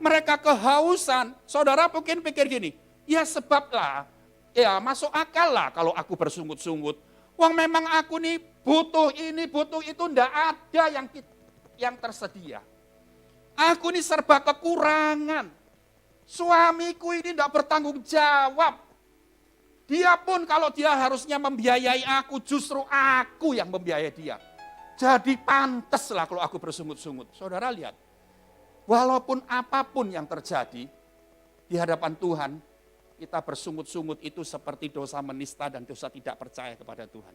mereka kehausan. Saudara mungkin pikir gini, ya sebablah, ya masuk akal lah kalau aku bersungut-sungut. Wong memang aku nih butuh ini, butuh itu, tidak ada yang tersedia. Aku nih serba kekurangan. Suamiku ini tidak bertanggung jawab. Dia pun kalau dia harusnya membiayai aku, justru aku yang membiayai dia. Jadi pantaslah kalau aku bersungut-sungut. Saudara lihat, walaupun apapun yang terjadi di hadapan Tuhan, kita bersungut-sungut itu seperti dosa menista dan dosa tidak percaya kepada Tuhan.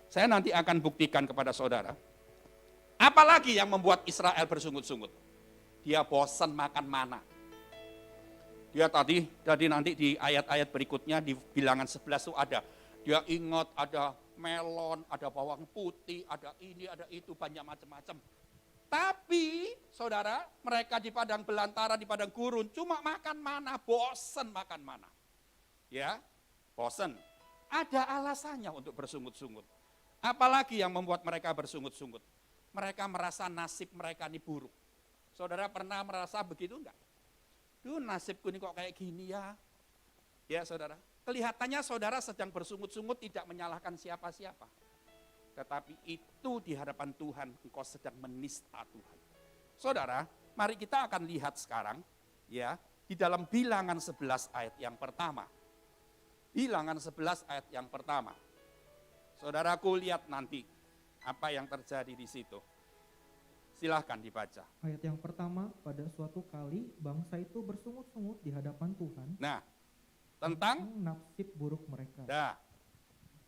Saya nanti akan buktikan kepada saudara. Apalagi yang membuat Israel bersungut-sungut? Dia bosan makan mana. Dia tadi nanti di ayat-ayat berikutnya di bilangan 11 itu ada. Dia ingat ada melon, ada bawang putih, ada ini, ada itu, banyak macam-macam. Tapi saudara, mereka di padang belantara, di padang gurun, cuma makan mana, bosan makan mana. Ya, bosan. Ada alasannya untuk bersungut-sungut. Apalagi yang membuat mereka bersungut-sungut? Mereka merasa nasib mereka ini buruk. Saudara pernah merasa begitu enggak? Duh, nasibku ini kok kayak gini ya. Ya saudara, kelihatannya saudara sedang bersungut-sungut tidak menyalahkan siapa-siapa. Tetapi itu di hadapan Tuhan, engkau sedang menista Tuhan. Saudara, mari kita akan lihat sekarang ya di dalam bilangan 11 ayat yang pertama. Bilangan 11 ayat yang pertama. Saudaraku lihat nanti apa yang terjadi di situ. Silahkan dibaca. Ayat yang pertama, pada suatu kali bangsa itu bersungut-sungut di hadapan Tuhan. Nah, tentang nasib buruk mereka. Nah.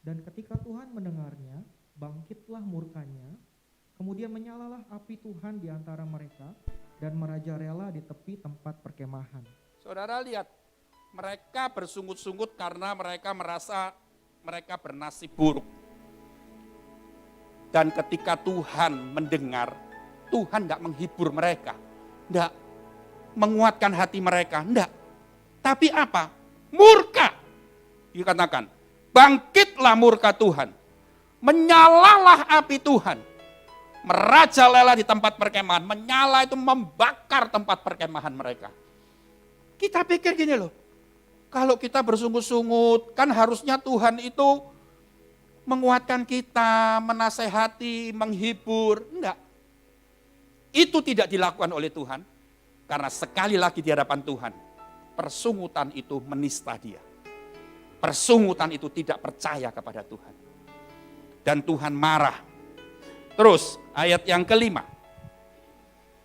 Dan ketika Tuhan mendengarnya, bangkitlah murkanya, kemudian menyalalah api Tuhan di antara mereka dan merajalela di tepi tempat perkemahan. Saudara lihat, mereka bersungut-sungut karena mereka merasa mereka bernasib buruk. Dan ketika Tuhan mendengar, Tuhan tidak menghibur mereka, tidak menguatkan hati mereka, tidak. Tapi apa? Murka. Dikatakan, bangkitlah murka Tuhan, menyalalah api Tuhan, merajalela di tempat perkemahan. Menyala itu membakar tempat perkemahan mereka. Kita pikir gini loh, kalau kita bersungut-sungut, kan harusnya Tuhan itu menguatkan kita, menasehati, menghibur. Enggak. Itu tidak dilakukan oleh Tuhan, karena sekali lagi di hadapan Tuhan, persungutan itu menista dia. Persungutan itu tidak percaya kepada Tuhan. Dan Tuhan marah. Terus ayat yang kelima.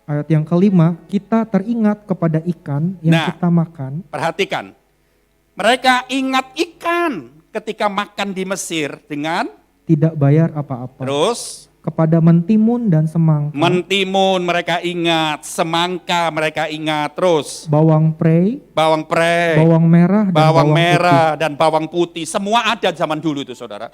Ayat yang kelima, kita teringat kepada ikan yang kita makan. Perhatikan, mereka ingat ikan ketika makan di Mesir dengan tidak bayar apa-apa. Terus kepada mentimun dan semangka. Mentimun mereka ingat, semangka mereka ingat, terus bawang prei, bawang merah dan bawang putih. Semua ada zaman dulu itu saudara.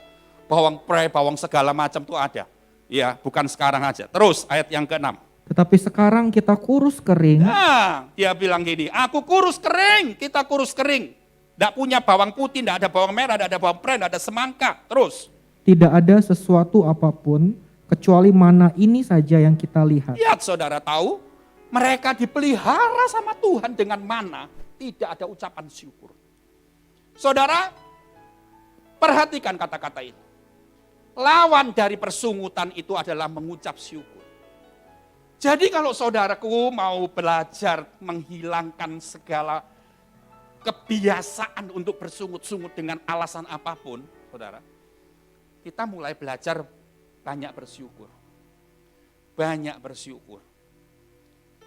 Bawang prei, bawang segala macam itu ada. Ya, bukan sekarang aja. Terus ayat yang ke-6. Tetapi sekarang kita kurus kering. Nah, dia bilang gini, aku kurus kering, kita kurus kering. Tidak punya bawang putih, tidak ada bawang merah, tidak ada bawang prei, tidak ada semangka. Terus tidak ada sesuatu apapun kecuali mana ini saja yang kita lihat. Lihat saudara tahu, mereka dipelihara sama Tuhan dengan mana, tidak ada ucapan syukur. Saudara, perhatikan kata-kata ini. Lawan dari persungutan itu adalah mengucap syukur. Jadi kalau saudaraku mau belajar menghilangkan segala kebiasaan untuk bersungut-sungut dengan alasan apapun, saudara, kita mulai belajar banyak bersyukur. Banyak bersyukur.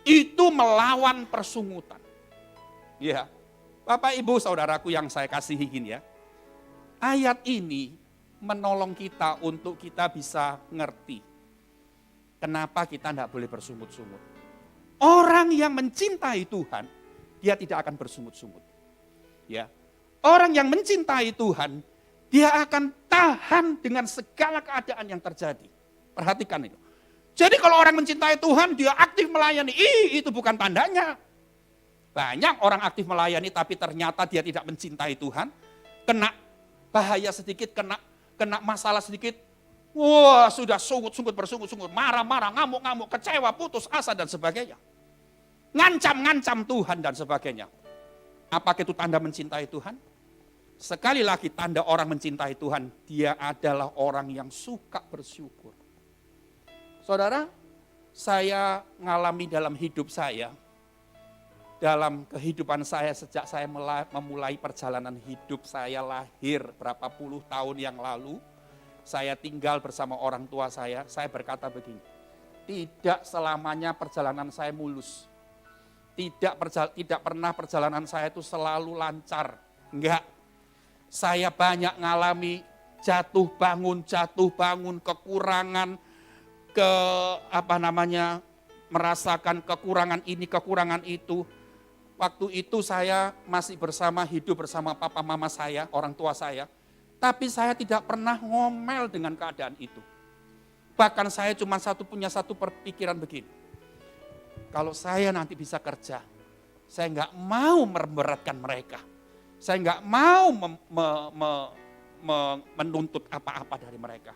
Itu melawan persungutan. Ya, Bapak Ibu Saudaraku yang saya kasihi gini ya. Ayat ini menolong kita untuk kita bisa ngerti kenapa kita tidak boleh bersungut-sungut. Orang yang mencintai Tuhan, dia tidak akan bersungut-sungut. Ya, orang yang mencintai Tuhan, dia akan tahan dengan segala keadaan yang terjadi. Perhatikan itu. Jadi kalau orang mencintai Tuhan, dia aktif melayani. Itu bukan tandanya. Banyak orang aktif melayani tapi ternyata dia tidak mencintai Tuhan. Kena bahaya sedikit, kena masalah sedikit. Wah, sudah sungut-sungut, bersungut-sungut, marah-marah, ngamuk-ngamuk, kecewa, putus asa dan sebagainya. Ngancam-ngancam Tuhan dan sebagainya. Apakah itu tanda mencintai Tuhan? Sekali lagi tanda orang mencintai Tuhan, dia adalah orang yang suka bersyukur. Saudara, saya ngalami dalam hidup saya, dalam kehidupan saya sejak saya memulai perjalanan hidup saya lahir berapa puluh tahun yang lalu, saya tinggal bersama orang tua saya berkata begini, tidak selamanya perjalanan saya mulus. Tidak pernah perjalanan saya itu selalu lancar. Enggak. Saya banyak ngalami jatuh bangun, kekurangan, merasakan kekurangan ini, kekurangan itu. Waktu itu saya masih hidup bersama papa mama saya, orang tua saya. Tapi saya tidak pernah ngomel dengan keadaan itu. Bahkan saya cuma punya satu perpikiran begini. Kalau saya nanti bisa kerja, saya nggak mau memberatkan mereka. Saya nggak mau menuntut apa-apa dari mereka.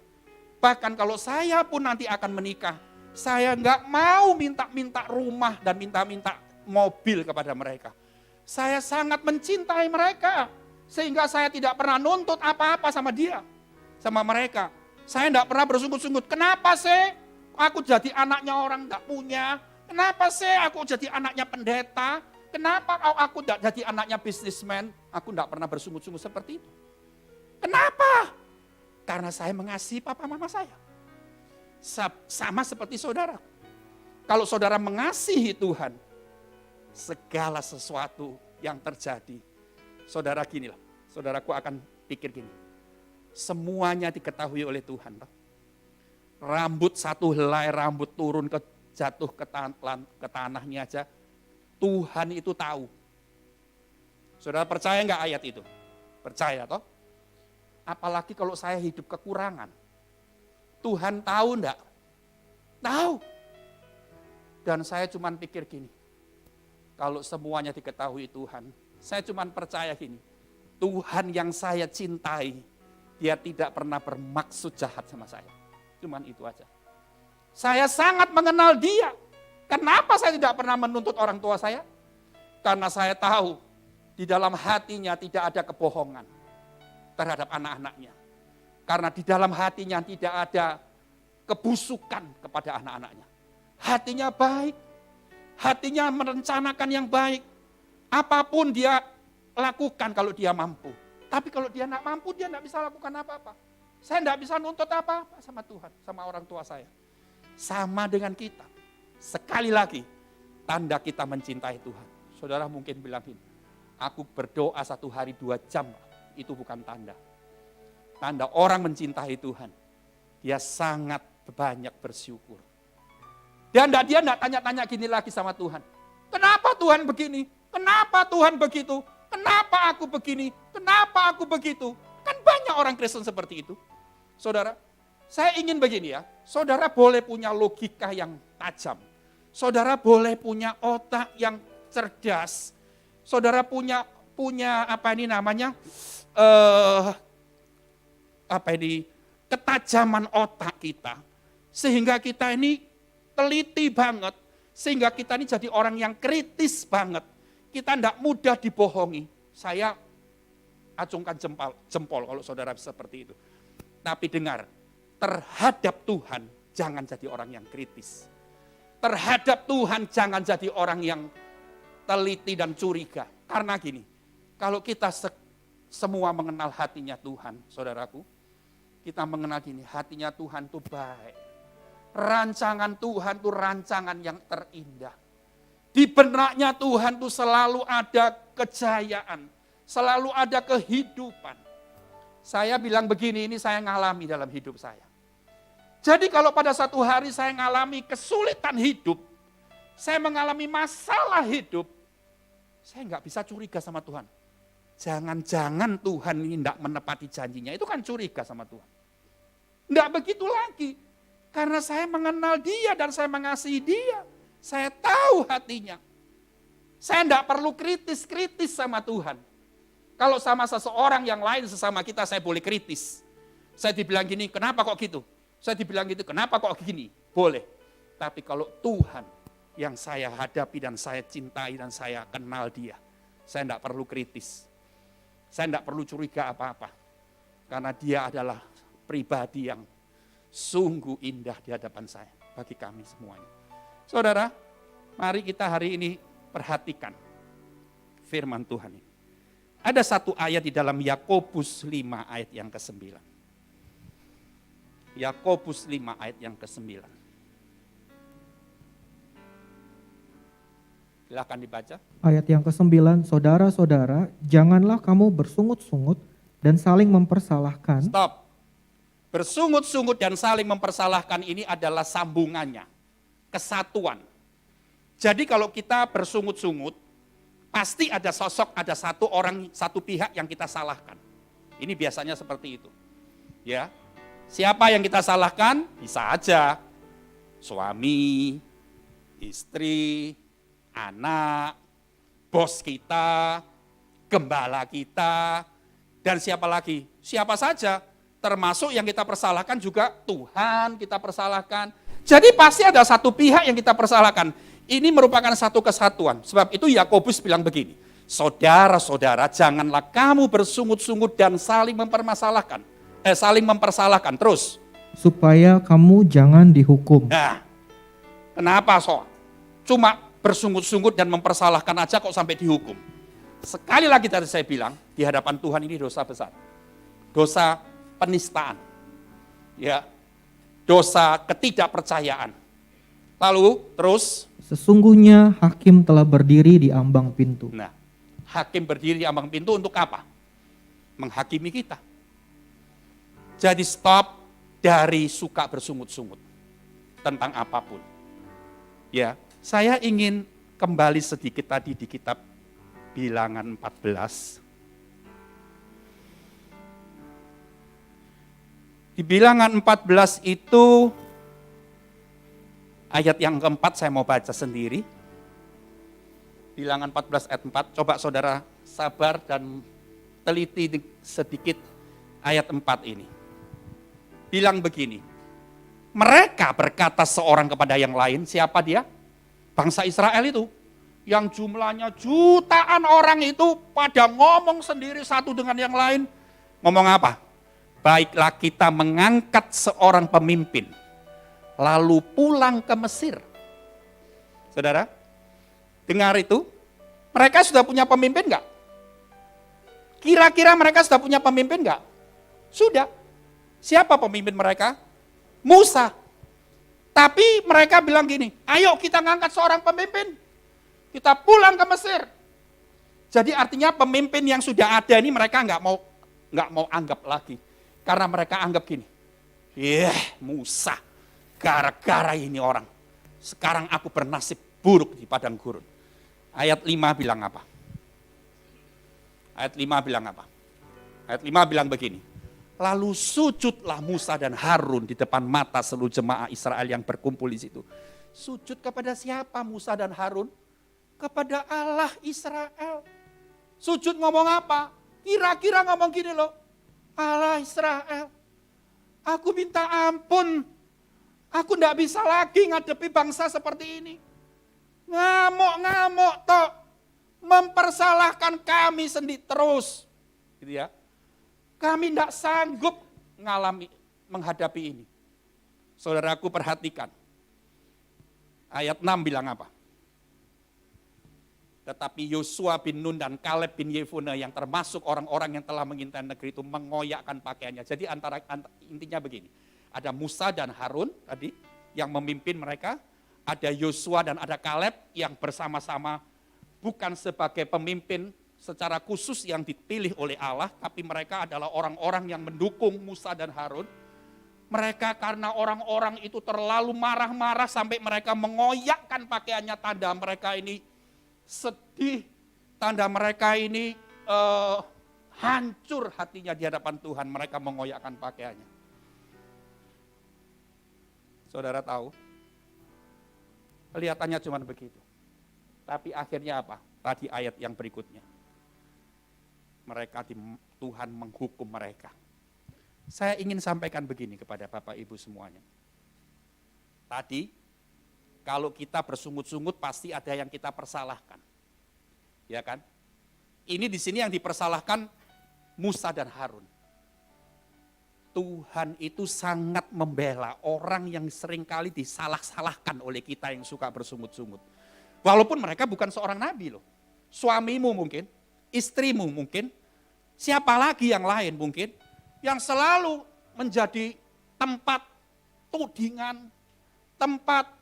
Bahkan kalau saya pun nanti akan menikah, saya nggak mau minta-minta rumah dan minta-minta mobil kepada mereka. Saya sangat mencintai mereka, sehingga saya tidak pernah nuntut apa-apa sama mereka. Saya tidak pernah bersungut-sungut, kenapa sih aku jadi anaknya orang nggak punya? Kenapa sih aku jadi anaknya pendeta? Kenapa aku tidak jadi anaknya bisnismen? Aku tidak pernah bersungut-sungut seperti itu. Kenapa? Karena saya mengasihi papa mama saya. Sama seperti saudara. Kalau saudara mengasihi Tuhan, segala sesuatu yang terjadi, saudara ginilah, saudaraku akan pikir gini, semuanya diketahui oleh Tuhan. Rambut satu helai rambut turun jatuh ke tanahnya aja, Tuhan itu tahu. Saudara percaya enggak ayat itu? Percaya toh? Apalagi kalau saya hidup kekurangan. Tuhan tahu enggak? Tahu. Dan saya cuma pikir gini, kalau semuanya diketahui Tuhan, saya cuma percaya gini, Tuhan yang saya cintai, dia tidak pernah bermaksud jahat sama saya. Cuman itu aja. Saya sangat mengenal dia. Kenapa saya tidak pernah menuntut orang tua saya? Karena saya tahu di dalam hatinya tidak ada kebohongan terhadap anak-anaknya. Karena di dalam hatinya tidak ada kebusukan kepada anak-anaknya. Hatinya baik, hatinya merencanakan yang baik. Apapun dia lakukan kalau dia mampu. Tapi kalau dia tidak mampu, dia tidak bisa lakukan apa-apa. Saya tidak bisa nuntut apa-apa sama Tuhan, sama orang tua saya. Sama dengan kita. Sekali lagi, tanda kita mencintai Tuhan. Saudara mungkin bilang gini, aku berdoa 1 hari 2 jam, itu bukan tanda. Tanda orang mencintai Tuhan, dia sangat banyak bersyukur. Dia tidak tanya-tanya gini lagi sama Tuhan. Kenapa Tuhan begini? Kenapa Tuhan begitu? Kenapa aku begini? Kenapa aku begitu? Kan banyak orang Kristen seperti itu. Saudara, saya ingin begini ya, saudara boleh punya logika yang tajam. Saudara boleh punya otak yang cerdas. Saudara punya ketajaman otak kita. Sehingga kita ini teliti banget. Sehingga kita ini jadi orang yang kritis banget. Kita tidak mudah dibohongi. Saya acungkan jempol kalau saudara seperti itu. Tapi dengar, terhadap Tuhan jangan jadi orang yang kritis. Terhadap Tuhan jangan jadi orang yang teliti dan curiga. Karena gini, Kalau kita semua mengenal hatinya Tuhan, saudaraku, kita mengenal gini, hatinya Tuhan itu baik. Rancangan Tuhan itu rancangan yang terindah. Di benaknya Tuhan itu selalu ada kejayaan, selalu ada kehidupan. Saya bilang begini, ini saya ngalami dalam hidup saya. Jadi kalau pada satu hari saya ngalami kesulitan hidup, saya mengalami masalah hidup, saya nggak bisa curiga sama Tuhan. Jangan-jangan Tuhan ini tidak menepati janjinya, itu kan curiga sama Tuhan. Tidak begitu lagi, karena saya mengenal Dia dan saya mengasihi Dia. Saya tahu hatinya. Saya tidak perlu kritis-kritis sama Tuhan. Kalau sama seseorang yang lain sesama kita saya boleh kritis. Saya dibilang gini, kenapa kok gitu? Saya dibilang gitu, kenapa kok gini? Boleh. Tapi kalau Tuhan yang saya hadapi dan saya cintai dan saya kenal Dia, saya tidak perlu kritis. Saya tidak perlu curiga apa-apa. Karena Dia adalah pribadi yang sungguh indah di hadapan saya. Bagi kami semuanya. Saudara, mari kita hari ini perhatikan firman Tuhan ini. Ada satu ayat di dalam Yakobus 5 ayat yang ke-9. Yakobus 5 ayat yang ke-9. Silakan dibaca. Ayat yang ke-9, saudara-saudara, janganlah kamu bersungut-sungut dan saling mempersalahkan. Stop. Bersungut-sungut dan saling mempersalahkan ini adalah sambungannya. Kesatuan. Jadi kalau kita bersungut-sungut, pasti ada sosok, ada satu orang, satu pihak yang kita salahkan. Ini biasanya seperti itu. Ya. Siapa yang kita salahkan? Bisa aja suami, istri, anak, bos kita, gembala kita, dan siapa lagi? Siapa saja, termasuk yang kita persalahkan juga Tuhan kita persalahkan. Jadi pasti ada satu pihak yang kita persalahkan. Ini merupakan satu kesatuan. Sebab itu Yakobus bilang begini, saudara-saudara janganlah kamu bersungut-sungut dan saling mempermasalahkan. Saling mempersalahkan terus. Supaya kamu jangan dihukum. Nah, kenapa cuma bersungut-sungut dan mempersalahkan aja kok sampai dihukum? Sekali lagi tadi saya bilang, di hadapan Tuhan ini dosa besar. Dosa penistaan. Ya. Dosa ketidakpercayaan. Lalu terus. Sesungguhnya hakim telah berdiri di ambang pintu. Nah, hakim berdiri di ambang pintu untuk apa? Menghakimi kita. Jadi stop dari suka bersungut-sungut tentang apapun. Ya, saya ingin kembali sedikit tadi di kitab Bilangan 14. Di Bilangan 14 itu ayat yang keempat saya mau baca sendiri. Bilangan 14 ayat 4, coba saudara sabar dan teliti sedikit ayat 4 ini. Bilang begini, mereka berkata seorang kepada yang lain, siapa dia? Bangsa Israel itu. Yang jumlahnya jutaan orang itu pada ngomong sendiri satu dengan yang lain. Ngomong apa? Baiklah kita mengangkat seorang pemimpin, lalu pulang ke Mesir. Saudara, dengar itu, mereka sudah punya pemimpin enggak? Kira-kira mereka sudah punya pemimpin enggak? Sudah. Siapa pemimpin mereka? Musa. Tapi mereka bilang gini, ayo kita ngangkat seorang pemimpin, kita pulang ke Mesir. Jadi artinya pemimpin yang sudah ada ini mereka nggak mau anggap lagi. Karena mereka anggap gini, Musa, gara-gara ini orang, sekarang aku bernasib buruk di padang gurun. Ayat 5 bilang apa? Ayat 5 bilang apa? Ayat 5 bilang begini, lalu sujudlah Musa dan Harun di depan mata seluruh jemaah Israel yang berkumpul di situ. Sujud kepada siapa Musa dan Harun? Kepada Allah Israel. Sujud ngomong apa? Kira-kira ngomong gini loh, Allah Israel, aku minta ampun, aku tidak bisa lagi ngadepi bangsa seperti ini. Ngamuk-ngamuk toh, mempersalahkan kami sendiri terus. Gitu ya. Kami tidak sanggup menghadapi ini. Saudaraku perhatikan. Ayat 6 bilang apa? Tetapi Yosua bin Nun dan Kaleb bin Yefune yang termasuk orang-orang yang telah mengintai negeri itu mengoyakkan pakaiannya. Jadi intinya begini, ada Musa dan Harun tadi yang memimpin mereka, ada Yosua dan ada Kaleb yang bersama-sama bukan sebagai pemimpin secara khusus yang dipilih oleh Allah, tapi mereka adalah orang-orang yang mendukung Musa dan Harun. Mereka karena orang-orang itu terlalu marah-marah sampai mereka mengoyakkan pakaiannya, tanda mereka ini sedih, tanda mereka ini hancur hatinya di hadapan Tuhan, mereka mengoyakkan pakaiannya. Saudara tahu, kelihatannya cuma begitu. Tapi akhirnya apa? Tadi ayat yang berikutnya. Tuhan menghukum mereka. Saya ingin sampaikan begini kepada Bapak Ibu semuanya. Tadi, kalau kita bersungut-sungut pasti ada yang kita persalahkan. Ya kan? Ini di sini yang dipersalahkan Musa dan Harun. Tuhan itu sangat membela orang yang seringkali disalah-salahkan oleh kita yang suka bersungut-sungut. Walaupun mereka bukan seorang nabi loh. Suamimu mungkin, istrimu mungkin, siapa lagi yang lain mungkin, yang selalu menjadi tempat tudingan, tempat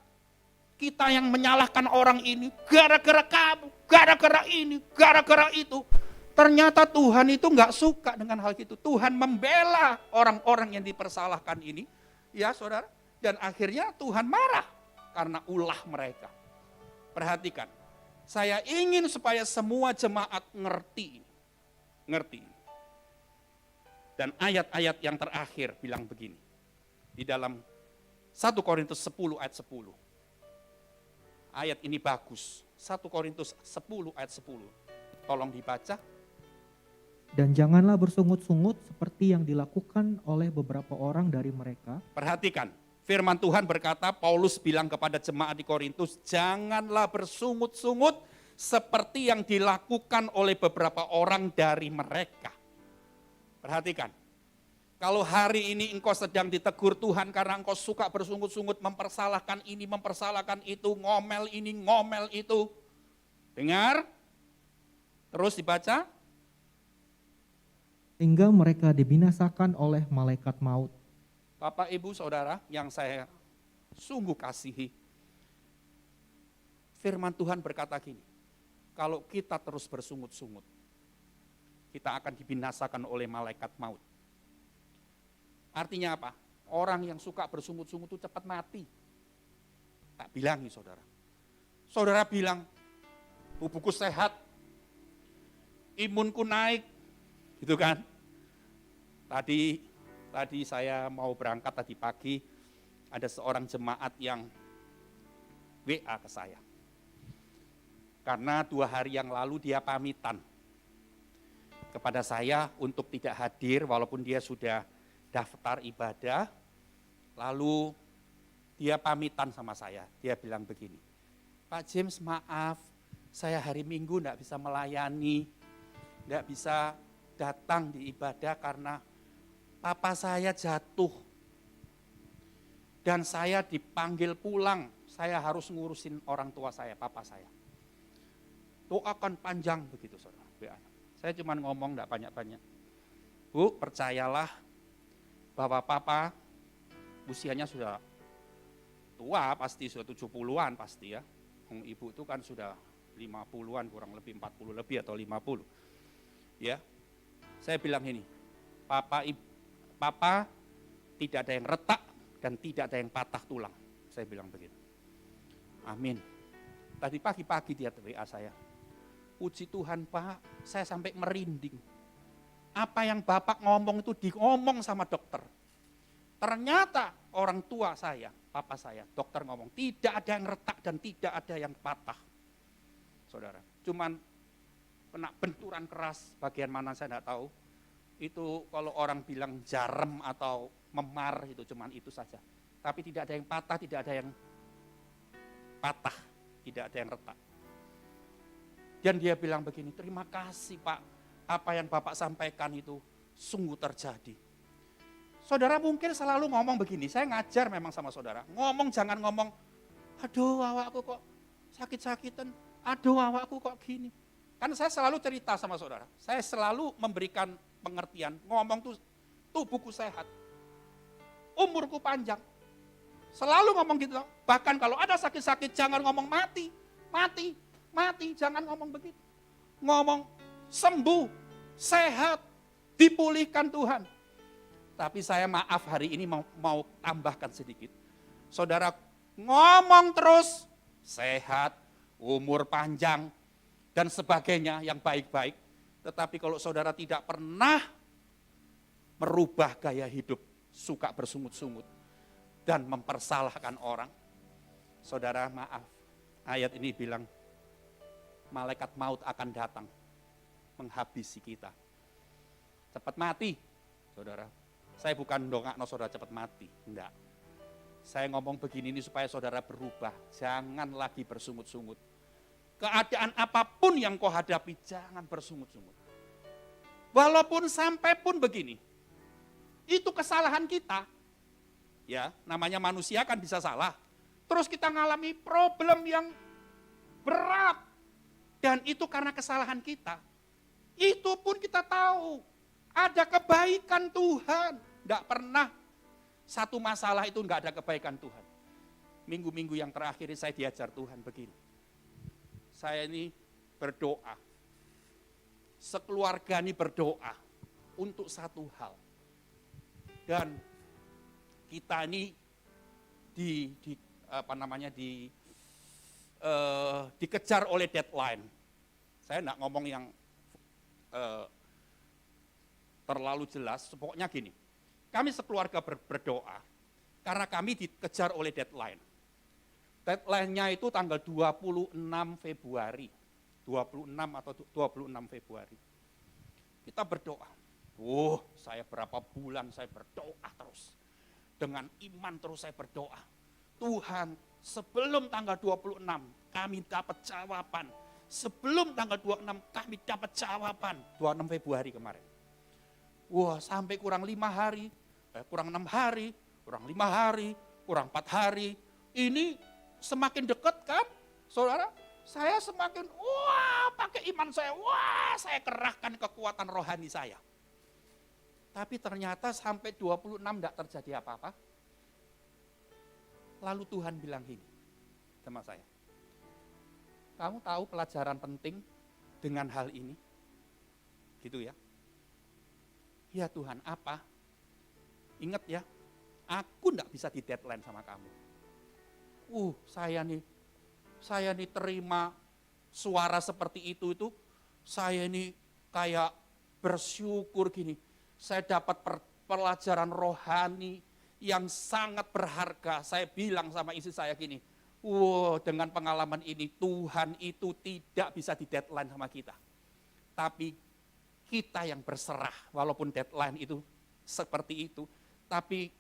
kita yang menyalahkan orang ini, gara-gara kamu, gara-gara ini, gara-gara itu. Ternyata Tuhan itu enggak suka dengan hal itu. Tuhan membela orang-orang yang dipersalahkan ini, ya saudara. Dan akhirnya Tuhan marah karena ulah mereka. Perhatikan, saya ingin supaya semua jemaat ngerti. Dan ayat-ayat yang terakhir bilang begini. Di dalam 1 Korintus 10 ayat 10. Ayat ini bagus. 1 Korintus 10 ayat 10. Tolong dibaca. Dan janganlah bersungut-sungut seperti yang dilakukan oleh beberapa orang dari mereka. Perhatikan. Firman Tuhan berkata, Paulus bilang kepada jemaat di Korintus, janganlah bersungut-sungut seperti yang dilakukan oleh beberapa orang dari mereka. Perhatikan, kalau hari ini engkau sedang ditegur Tuhan karena engkau suka bersungut-sungut, mempersalahkan ini, mempersalahkan itu, ngomel ini, ngomel itu. Dengar, terus dibaca. Sehingga mereka dibinasakan oleh malaikat maut. Bapak, Ibu, Saudara yang saya sungguh kasihi. Firman Tuhan berkata gini, kalau kita terus bersungut-sungut, kita akan dibinasakan oleh malaikat maut. Artinya apa? Orang yang suka bersungut-sungut itu cepat mati. Tak bilangi saudara. Saudara bilang, tubuhku sehat, imunku naik, gitu kan. Tadi saya mau berangkat tadi pagi, ada seorang jemaat yang WA ke saya. Karena 2 hari yang lalu dia pamitan kepada saya untuk tidak hadir walaupun dia sudah daftar ibadah. Lalu dia pamitan sama saya, dia bilang begini, Pak James maaf, saya hari Minggu enggak bisa melayani, enggak bisa datang di ibadah karena papa saya jatuh dan saya dipanggil pulang, saya harus ngurusin orang tua saya, papa saya. Doakan panjang begitu saudara. Saya cuma ngomong enggak banyak-banyak. Bu, percayalah bahwa papa usianya sudah tua, pasti sudah 70-an pasti ya. Ibu itu kan sudah 50-an, kurang lebih 40 lebih atau 50. Ya. Saya bilang ini, Papa tidak ada yang retak dan tidak ada yang patah tulang. Saya bilang begitu. Amin. Tadi pagi-pagi dia WA saya. Puji Tuhan Pak, saya sampai merinding. Apa yang Bapak ngomong itu diomong sama dokter. Ternyata orang tua saya, papa saya, dokter ngomong tidak ada yang retak dan tidak ada yang patah. Saudara, cuman kena benturan keras, bagian mana saya enggak tahu. Itu kalau orang bilang jarem atau memar itu cuman itu saja. Tapi tidak ada yang patah, tidak ada yang patah, tidak ada yang retak. Dan dia bilang begini, terima kasih Pak, apa yang Bapak sampaikan itu sungguh terjadi. Saudara mungkin selalu ngomong begini, saya ngajar memang sama saudara, ngomong jangan ngomong, aduh awakku kok sakit-sakitan, Aduh awakku kok gini. Kan saya selalu cerita sama saudara, saya selalu memberikan pengertian, ngomong tubuhku sehat, umurku panjang. Selalu ngomong gitu. Bahkan kalau ada sakit-sakit jangan ngomong mati, jangan ngomong begitu. Ngomong sembuh, sehat, dipulihkan Tuhan. Tapi saya maaf hari ini mau tambahkan sedikit. Saudara ngomong terus sehat, umur panjang, dan sebagainya yang baik-baik. Tetapi kalau saudara tidak pernah merubah gaya hidup, suka bersungut-sungut, dan mempersalahkan orang, saudara maaf, ayat ini bilang, malaikat maut akan datang, menghabisi kita. Cepat mati, saudara. Saya bukan dongakno saudara cepat mati, enggak. Saya ngomong begini ini supaya saudara berubah, jangan lagi bersungut-sungut. Keadaan apapun yang kau hadapi, jangan bersungut-sungut. Walaupun sampai pun begini, itu kesalahan kita. Ya, namanya manusia kan bisa salah. Terus kita ngalami problem yang berat. Dan itu karena kesalahan kita. Itu pun kita tahu, ada kebaikan Tuhan. Tidak pernah satu masalah itu enggak ada kebaikan Tuhan. Minggu-minggu yang terakhir ini saya diajar Tuhan begini. Saya ini berdoa, sekeluarga ini berdoa untuk satu hal. Dan kita ini dikejar oleh deadline. Saya enggak ngomong yang terlalu jelas, pokoknya gini. Kami sekeluarga berdoa karena kami dikejar oleh deadline. Deadline-nya itu tanggal 26 Februari. 26 atau 26 Februari. Kita berdoa. Saya berapa bulan saya berdoa terus. Dengan iman terus saya berdoa. Tuhan, sebelum tanggal 26 kami dapat jawaban. Sebelum tanggal 26 kami dapat jawaban. 26 Februari kemarin. Sampai kurang 5 hari, kurang 6 hari, kurang 5 hari, kurang 4 hari. Ini semakin dekat kan, saudara? Saya semakin, pakai iman saya, saya kerahkan kekuatan rohani saya. Tapi ternyata sampai 26 tidak terjadi apa-apa. Lalu Tuhan bilang gini sama saya. Kamu tahu pelajaran penting dengan hal ini? Gitu ya. Ya Tuhan, apa? Ingat ya, aku tidak bisa di deadline sama kamu. Saya nih terima suara seperti itu, saya ini kayak bersyukur gini. Saya dapat pelajaran rohani yang sangat berharga. Saya bilang sama istri saya gini, dengan pengalaman ini Tuhan itu tidak bisa di deadline sama kita. Tapi kita yang berserah, walaupun deadline itu seperti itu, tapi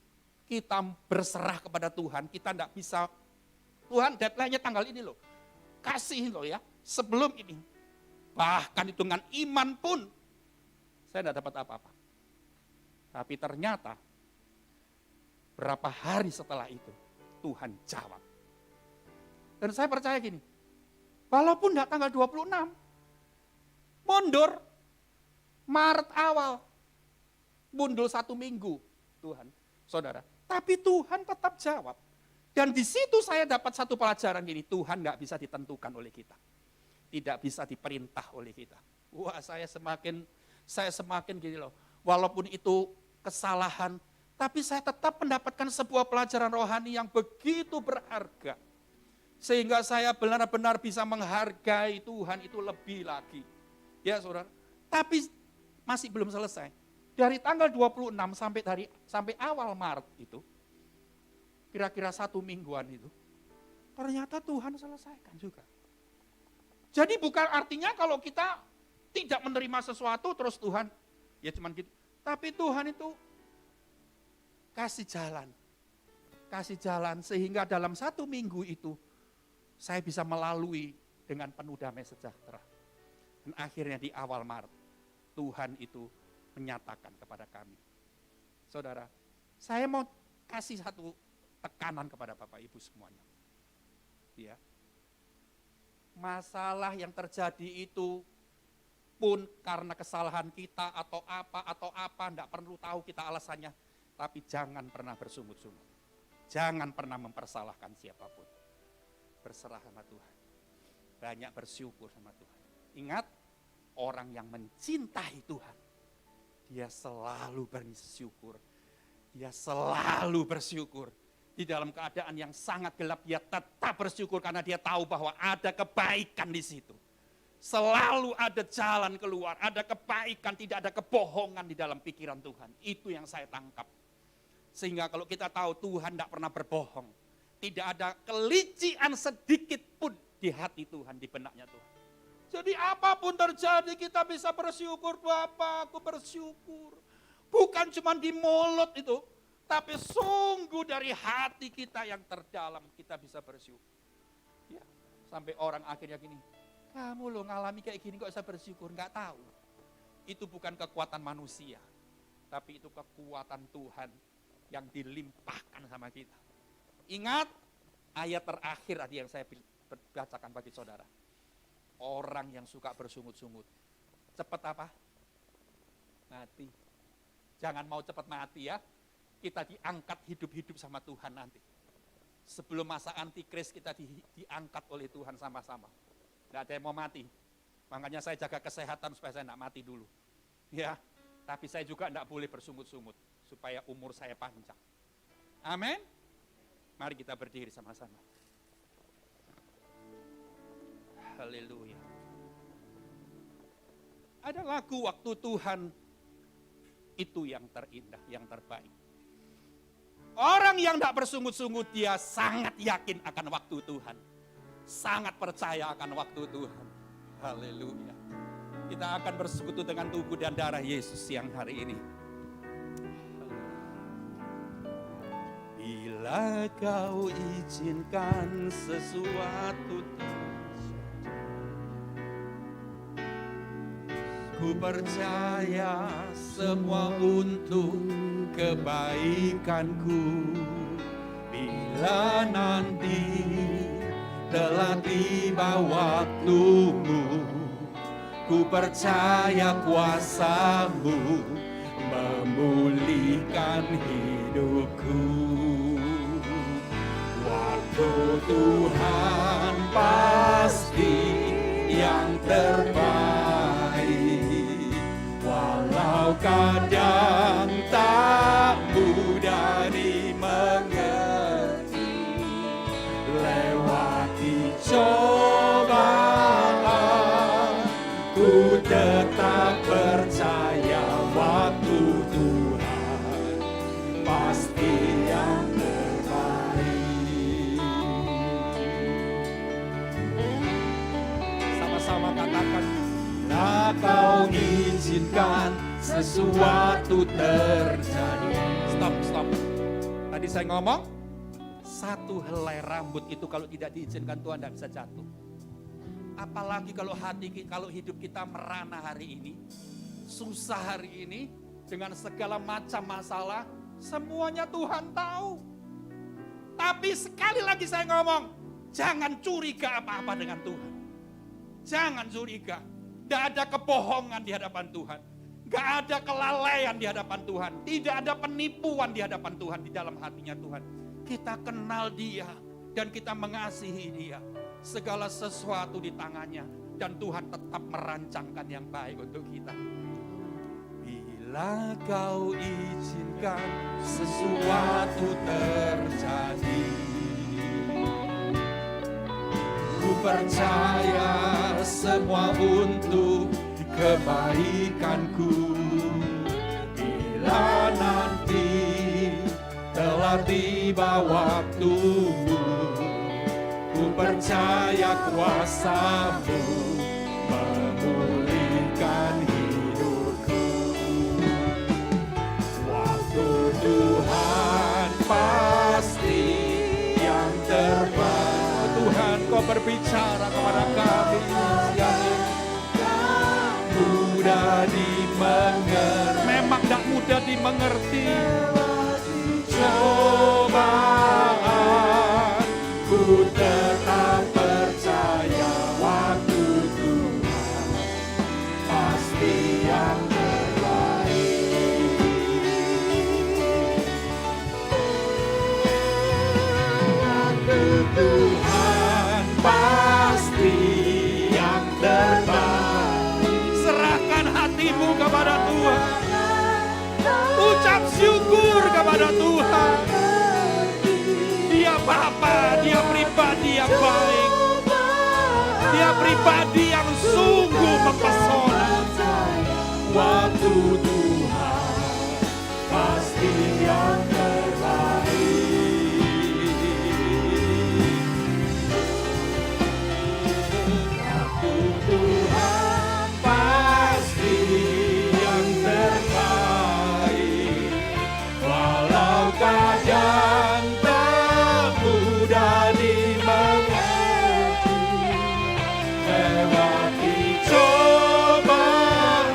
kita berserah kepada Tuhan, kita tidak bisa, Tuhan deadline-nya tanggal ini loh, kasih loh ya, sebelum ini. Bahkan itu dengan iman pun, saya tidak dapat apa-apa. Tapi ternyata, berapa hari setelah itu, Tuhan jawab. Dan saya percaya gini, walaupun tidak tanggal 26, mundur, Maret awal, mundur 1 minggu, Tuhan, saudara. Tapi Tuhan tetap jawab. Dan di situ saya dapat satu pelajaran gini, Tuhan nggak bisa ditentukan oleh kita. Tidak bisa diperintah oleh kita. Saya semakin gini loh, walaupun itu kesalahan, tapi saya tetap mendapatkan sebuah pelajaran rohani yang begitu berharga. Sehingga saya benar-benar bisa menghargai Tuhan itu lebih lagi. Ya saudara, tapi masih belum selesai. Dari tanggal 26 sampai awal Maret itu, kira-kira 1 mingguan itu, ternyata Tuhan selesaikan juga. Jadi bukan artinya kalau kita tidak menerima sesuatu terus Tuhan, ya cuman gitu. Tapi Tuhan itu kasih jalan sehingga dalam 1 minggu itu saya bisa melalui dengan penuh damai sejahtera. Dan akhirnya di awal Maret, Tuhan itu menyatakan kepada kami. Saudara, saya mau kasih satu tekanan kepada Bapak Ibu semuanya. Ya. Masalah yang terjadi itu pun karena kesalahan kita atau apa, enggak perlu tahu kita alasannya. Tapi jangan pernah bersungut-sungut. Jangan pernah mempersalahkan siapapun. Berserah sama Tuhan. Banyak bersyukur sama Tuhan. Ingat, orang yang mencintai Tuhan, dia selalu bersyukur. Dia selalu bersyukur. Di dalam keadaan yang sangat gelap, dia tetap bersyukur karena dia tahu bahwa ada kebaikan di situ. Selalu ada jalan keluar, ada kebaikan, tidak ada kebohongan di dalam pikiran Tuhan. Itu yang saya tangkap. Sehingga kalau kita tahu Tuhan tidak pernah berbohong. Tidak ada kelician sedikit pun di hati Tuhan, di benaknya Tuhan. Jadi apapun terjadi kita bisa bersyukur, Bapak, aku bersyukur. Bukan cuma di mulut itu, tapi sungguh dari hati kita yang terdalam kita bisa bersyukur. Ya, sampai orang akhirnya gini, kamu loh ngalami kayak gini kok bisa bersyukur, nggak tahu. Itu bukan kekuatan manusia, tapi itu kekuatan Tuhan yang dilimpahkan sama kita. Ingat ayat terakhir tadi yang saya bacakan bagi saudara. Orang yang suka bersungut-sungut, cepat apa? Mati. Jangan mau cepat mati ya. Kita diangkat hidup-hidup sama Tuhan nanti. Sebelum masa antikris kita diangkat oleh Tuhan sama-sama. Tidak ada yang mau mati. Makanya saya jaga kesehatan supaya saya tidak mati dulu. Ya, tapi saya juga tidak boleh bersungut-sungut supaya umur saya panjang. Amin. Mari kita berdiri sama-sama. Haleluya. Ada lagu waktu Tuhan itu yang terindah, yang terbaik. Orang yang tidak bersungut-sungut dia sangat yakin akan waktu Tuhan. Sangat percaya akan waktu Tuhan. Haleluya. Kita akan bersekutu dengan tubuh dan darah Yesus siang hari ini. Bila kau izinkan sesuatu terjadi, ku percaya semua untuk kebaikanku. Bila nanti telah tiba waktumu, ku percaya kuasa-Mu memulihkan hidupku. Waktu Tuhan pasti yang terbaik, walau kadang tak mudah dimengerti. Lewati cobaan, ku tetap percaya waktu Tuhan pasti yang terbaik. Sama-sama katakan, bila kau izinkan sesuatu terjadi. Stop. Tadi saya ngomong, satu helai rambut itu kalau tidak diizinkan Tuhan tidak bisa jatuh. Apalagi kalau kalau hidup kita merana hari ini, susah hari ini, dengan segala macam masalah, semuanya Tuhan tahu. Tapi sekali lagi saya ngomong, jangan curiga apa-apa dengan Tuhan. Jangan curiga. Tidak ada kebohongan di hadapan Tuhan. Tidak ada kelalaian di hadapan Tuhan. Tidak ada penipuan di hadapan Tuhan, di dalam hatinya Tuhan. Kita kenal Dia dan kita mengasihi Dia. Segala sesuatu di tangannya dan Tuhan tetap merancangkan yang baik untuk kita. Bila kau izinkan sesuatu terjadi, ku percaya semua untuk kebaikanku. Bila nanti telah tiba waktumu, ku percaya kuasa-Mu memulihkan hidupku. Waktu Tuhan pasti yang terbaik. Tuhan, Kau berbicara kepada kami siang ini. Mudah dimengerti. Memang tidak mudah dimengerti. Cobaan, ku tetap percaya Bapa, Dia pribadi yang baik. Dia pribadi yang sungguh mempesona. Waktu Tuhan pasti yang terbaik. Waktu Tuhan pasti yang terbaik. Walau kadang tak mudah dimengerti, lewati cobaan,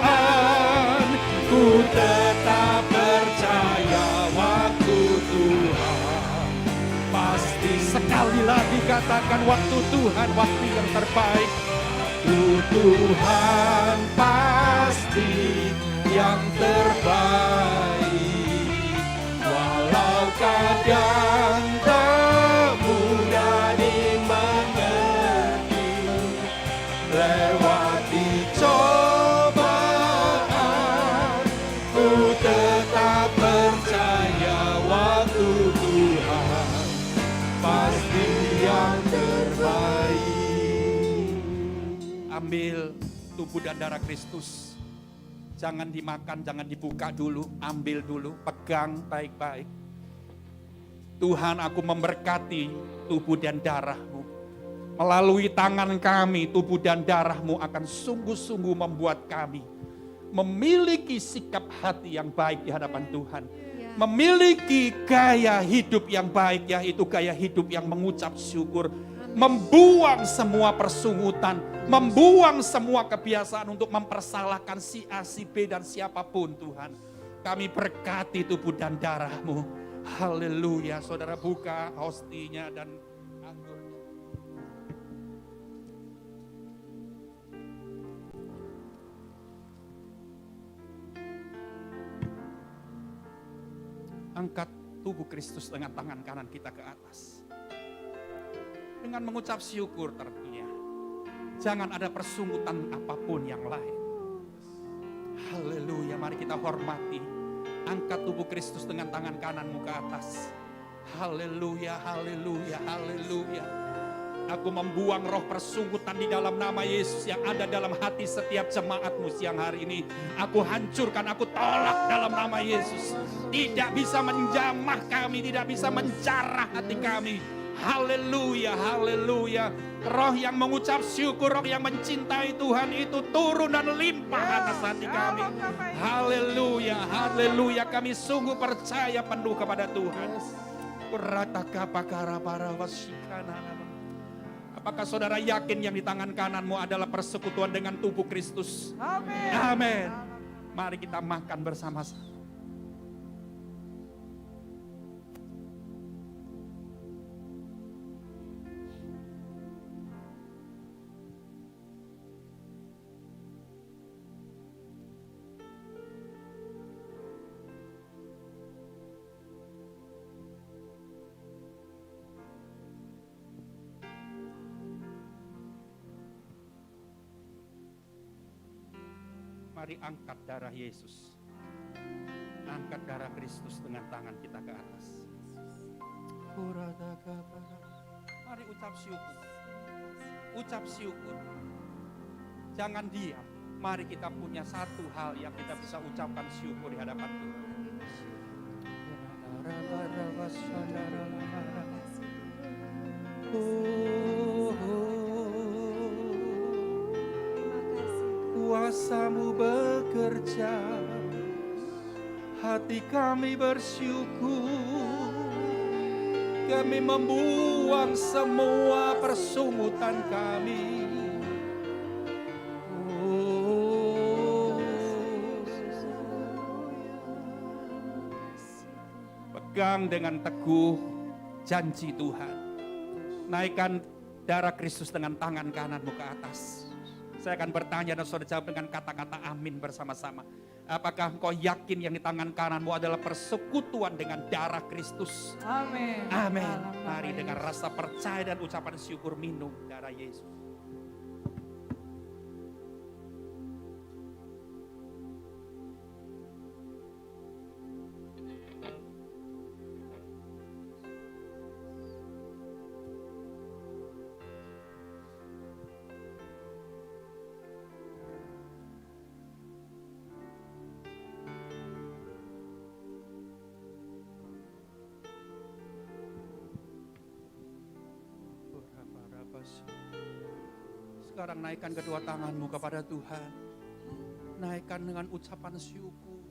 ku tetap percaya waktu Tuhan pasti. Sekali lagi katakan, waktu Tuhan, waktu yang terbaik. Waktu Tuhan pasti yang terbaik. Walau kadang tak mudah dimengerti, lewati cobaan, ku tetap percaya waktu Tuhan pasti yang terbaik. Ambil tubuh dan darah Kristus. Jangan dimakan, jangan dibuka dulu, ambil dulu, pegang baik-baik. Tuhan, aku memberkati tubuh dan darah-Mu. Melalui tangan kami, tubuh dan darah-Mu akan sungguh-sungguh membuat kami memiliki sikap hati yang baik di hadapan Tuhan. Memiliki gaya hidup yang baik, yaitu gaya hidup yang mengucap syukur. Membuang semua persungutan, membuang semua kebiasaan untuk mempersalahkan si A, si B, dan siapapun Tuhan. Kami berkati tubuh dan darah-Mu. Haleluya. Saudara buka hostinya dan anggurnya. Angkat tubuh Kristus dengan tangan kanan kita ke atas. Dengan mengucap syukur tentunya. Jangan ada persungutan apapun yang lain. Haleluya, mari kita hormati. Angkat tubuh Kristus dengan tangan kananmu ke atas. Haleluya, haleluya, haleluya. Aku membuang roh persungutan di dalam nama Yesus yang ada dalam hati setiap jemaatmu siang hari ini. Aku hancurkan, aku tolak dalam nama Yesus. Tidak bisa menjamah kami, tidak bisa menjarah hati kami. Haleluya, haleluya. Roh yang mengucap syukur, roh yang mencintai Tuhan itu turun dan limpah atas hati kami. Haleluya, haleluya. Kami sungguh percaya penuh kepada Tuhan. Apakah saudara yakin yang di tangan kananmu adalah persekutuan dengan tubuh Kristus? Amin. Amin. Mari kita makan bersama-sama. Mari angkat darah Yesus. Angkat darah Kristus dengan tangan kita ke atas. Mari ucap syukur. Ucap syukur. Jangan diam. Mari kita punya satu hal yang kita bisa ucapkan syukur di hadapan Tuhan. Kuasa-Mu bekerja, hati kami bersyukur. Kami membuang semua persungutan kami. Pegang dengan teguh janji Tuhan. Naikkan darah Kristus dengan tangan kananmu ke atas. Saya akan bertanya dan saudara jawab dengan kata-kata amin bersama-sama. Apakah engkau yakin yang di tangan kananmu adalah persekutuan dengan darah Kristus? Amin. Amin. Mari dengan rasa percaya dan ucapan syukur minum darah Yesus. Sekarang naikkan kedua tanganmu kepada Tuhan. Naikkan dengan ucapan syukur.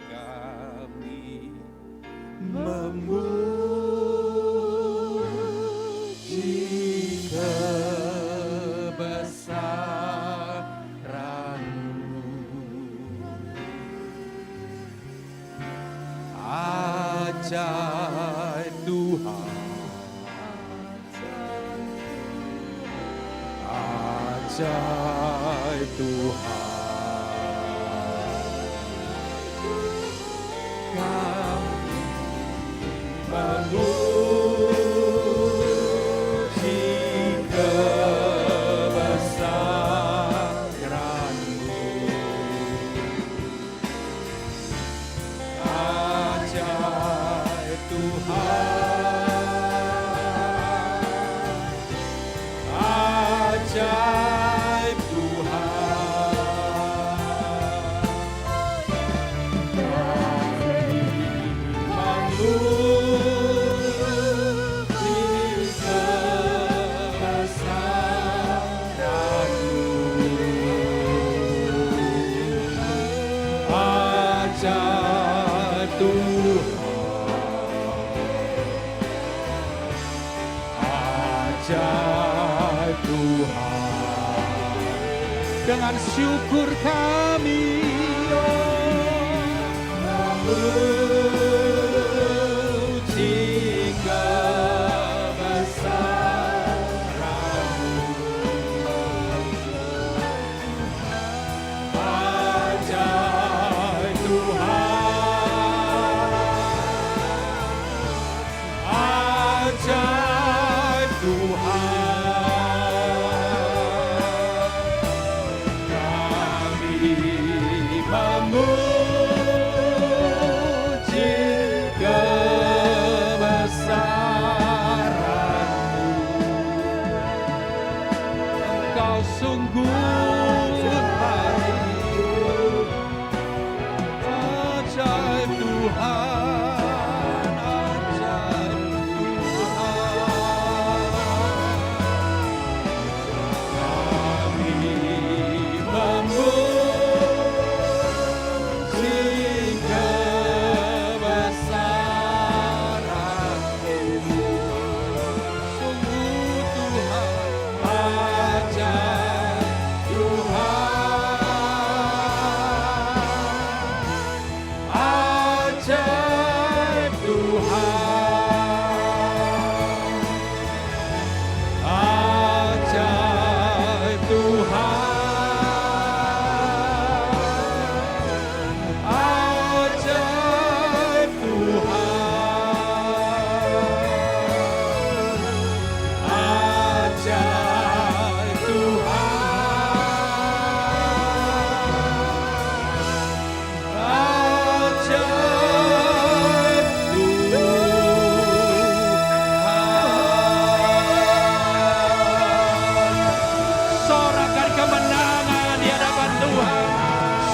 Kami memuji kebesaran-Mu. Ajaib Tuhan, ajaib Tuhan. Kami memuji kebesaran-Mu. Ajaib Tuhan, ajaib dengan syukur kami memuji kebesaran-Mu. Ajaib Tuhan, ajaib Tuhan. Memuji kebesaran-Mu. Engkau sungguh baik, ajaib Tuhan, ajaib Tuhan.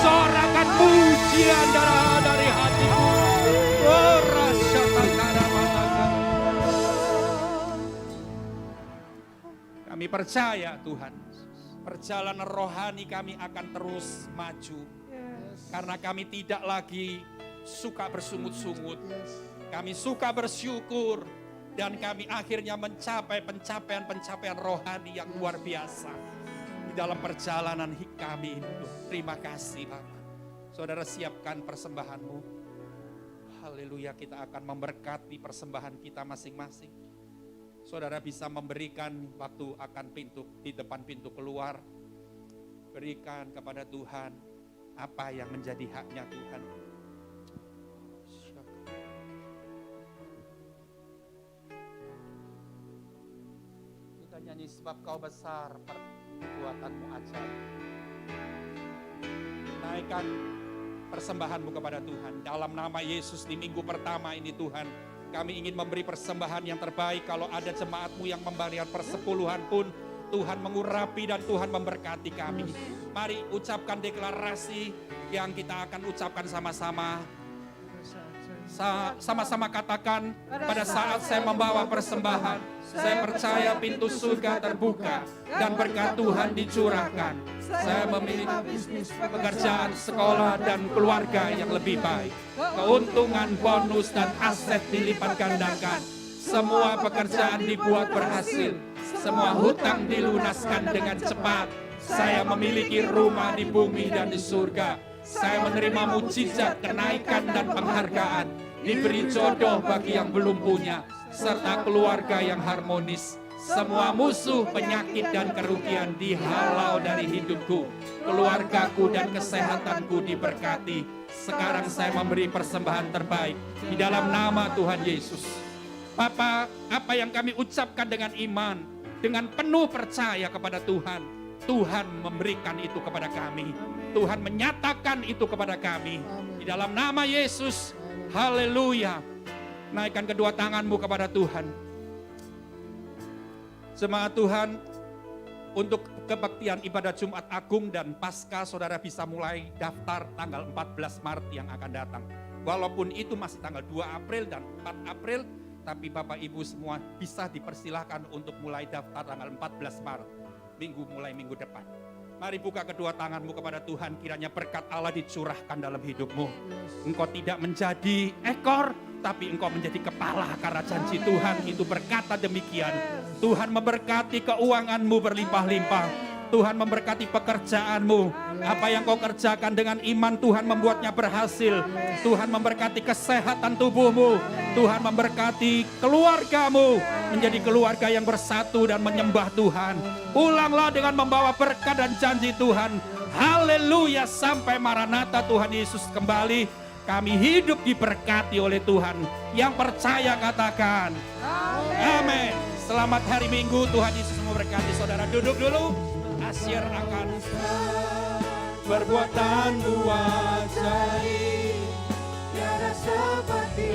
Kami memuji dari hatimu. Oh, rasa kami percaya Tuhan, perjalanan rohani kami akan terus maju. Karena kami tidak lagi suka bersungut-sungut. Kami suka bersyukur. Dan kami akhirnya mencapai pencapaian-pencapaian rohani yang luar biasa. Di dalam perjalanan kami ini. Terima kasih Bapak. Saudara siapkan persembahanmu. Haleluya, kita akan memberkati persembahan kita masing-masing. Saudara bisa memberikan waktu akan pintu, di depan pintu keluar. Berikan kepada Tuhan apa yang menjadi haknya Tuhan. Kita nyanyi sebab Kau besar, perbuatanmu ajaib. Naikkan persembahanmu kepada Tuhan. Dalam nama Yesus di minggu pertama ini Tuhan, kami ingin memberi persembahan yang terbaik. Kalau ada jemaatmu yang membayar persepuluhan pun, Tuhan mengurapi dan Tuhan memberkati kami. Mari ucapkan deklarasi yang kita akan ucapkan sama-sama. Sama-sama katakan, pada saat saya membawa persembahan, saya percaya pintu surga terbuka dan berkat Tuhan dicurahkan. Saya memiliki bisnis, pekerjaan, sekolah, dan keluarga yang lebih baik. Keuntungan, bonus, dan aset dilipat gandakan. Semua pekerjaan dibuat berhasil. Semua hutang dilunaskan dengan cepat. Saya memiliki rumah di bumi dan di surga. Saya menerima mujizat, kenaikan, dan penghargaan. Diberi jodoh bagi yang belum punya, serta keluarga yang harmonis. Semua musuh, penyakit, dan kerugian dihalau dari hidupku. Keluargaku dan kesehatanku diberkati. Sekarang saya memberi persembahan terbaik di dalam nama Tuhan Yesus. Bapa, apa yang kami ucapkan dengan iman, dengan penuh percaya kepada Tuhan, Tuhan memberikan itu kepada kami. Tuhan menyatakan itu kepada kami. Di dalam nama Yesus, haleluya. Naikkan kedua tanganmu kepada Tuhan. Jemaat Tuhan, untuk kebaktian ibadah Jumat Agung dan Paskah, saudara bisa mulai daftar tanggal 14 Maret yang akan datang. Walaupun itu masih tanggal 2 April dan 4 April, tapi Bapak Ibu semua bisa dipersilahkan untuk mulai daftar tanggal 14 Maret. Mulai minggu depan. Mari buka kedua tanganmu kepada Tuhan, kiranya berkat Allah dicurahkan dalam hidupmu. Engkau tidak menjadi ekor, tapi engkau menjadi kepala, karena janji Tuhan itu berkata demikian. Tuhan memberkati keuanganmu berlimpah-limpah. Tuhan memberkati pekerjaanmu. Apa yang kau kerjakan dengan iman, Tuhan membuatnya berhasil. Tuhan memberkati kesehatan tubuhmu. Tuhan memberkati keluargamu menjadi keluarga yang bersatu dan menyembah Tuhan. Pulanglah dengan membawa berkat dan janji Tuhan. Haleluya, sampai Maranatha Tuhan Yesus kembali. Kami hidup diberkati oleh Tuhan. Yang percaya katakan amin. Selamat hari Minggu, Tuhan Yesus memberkati. Saudara duduk dulu. Asyir akan perbuatanmu ajaib, tiada seperti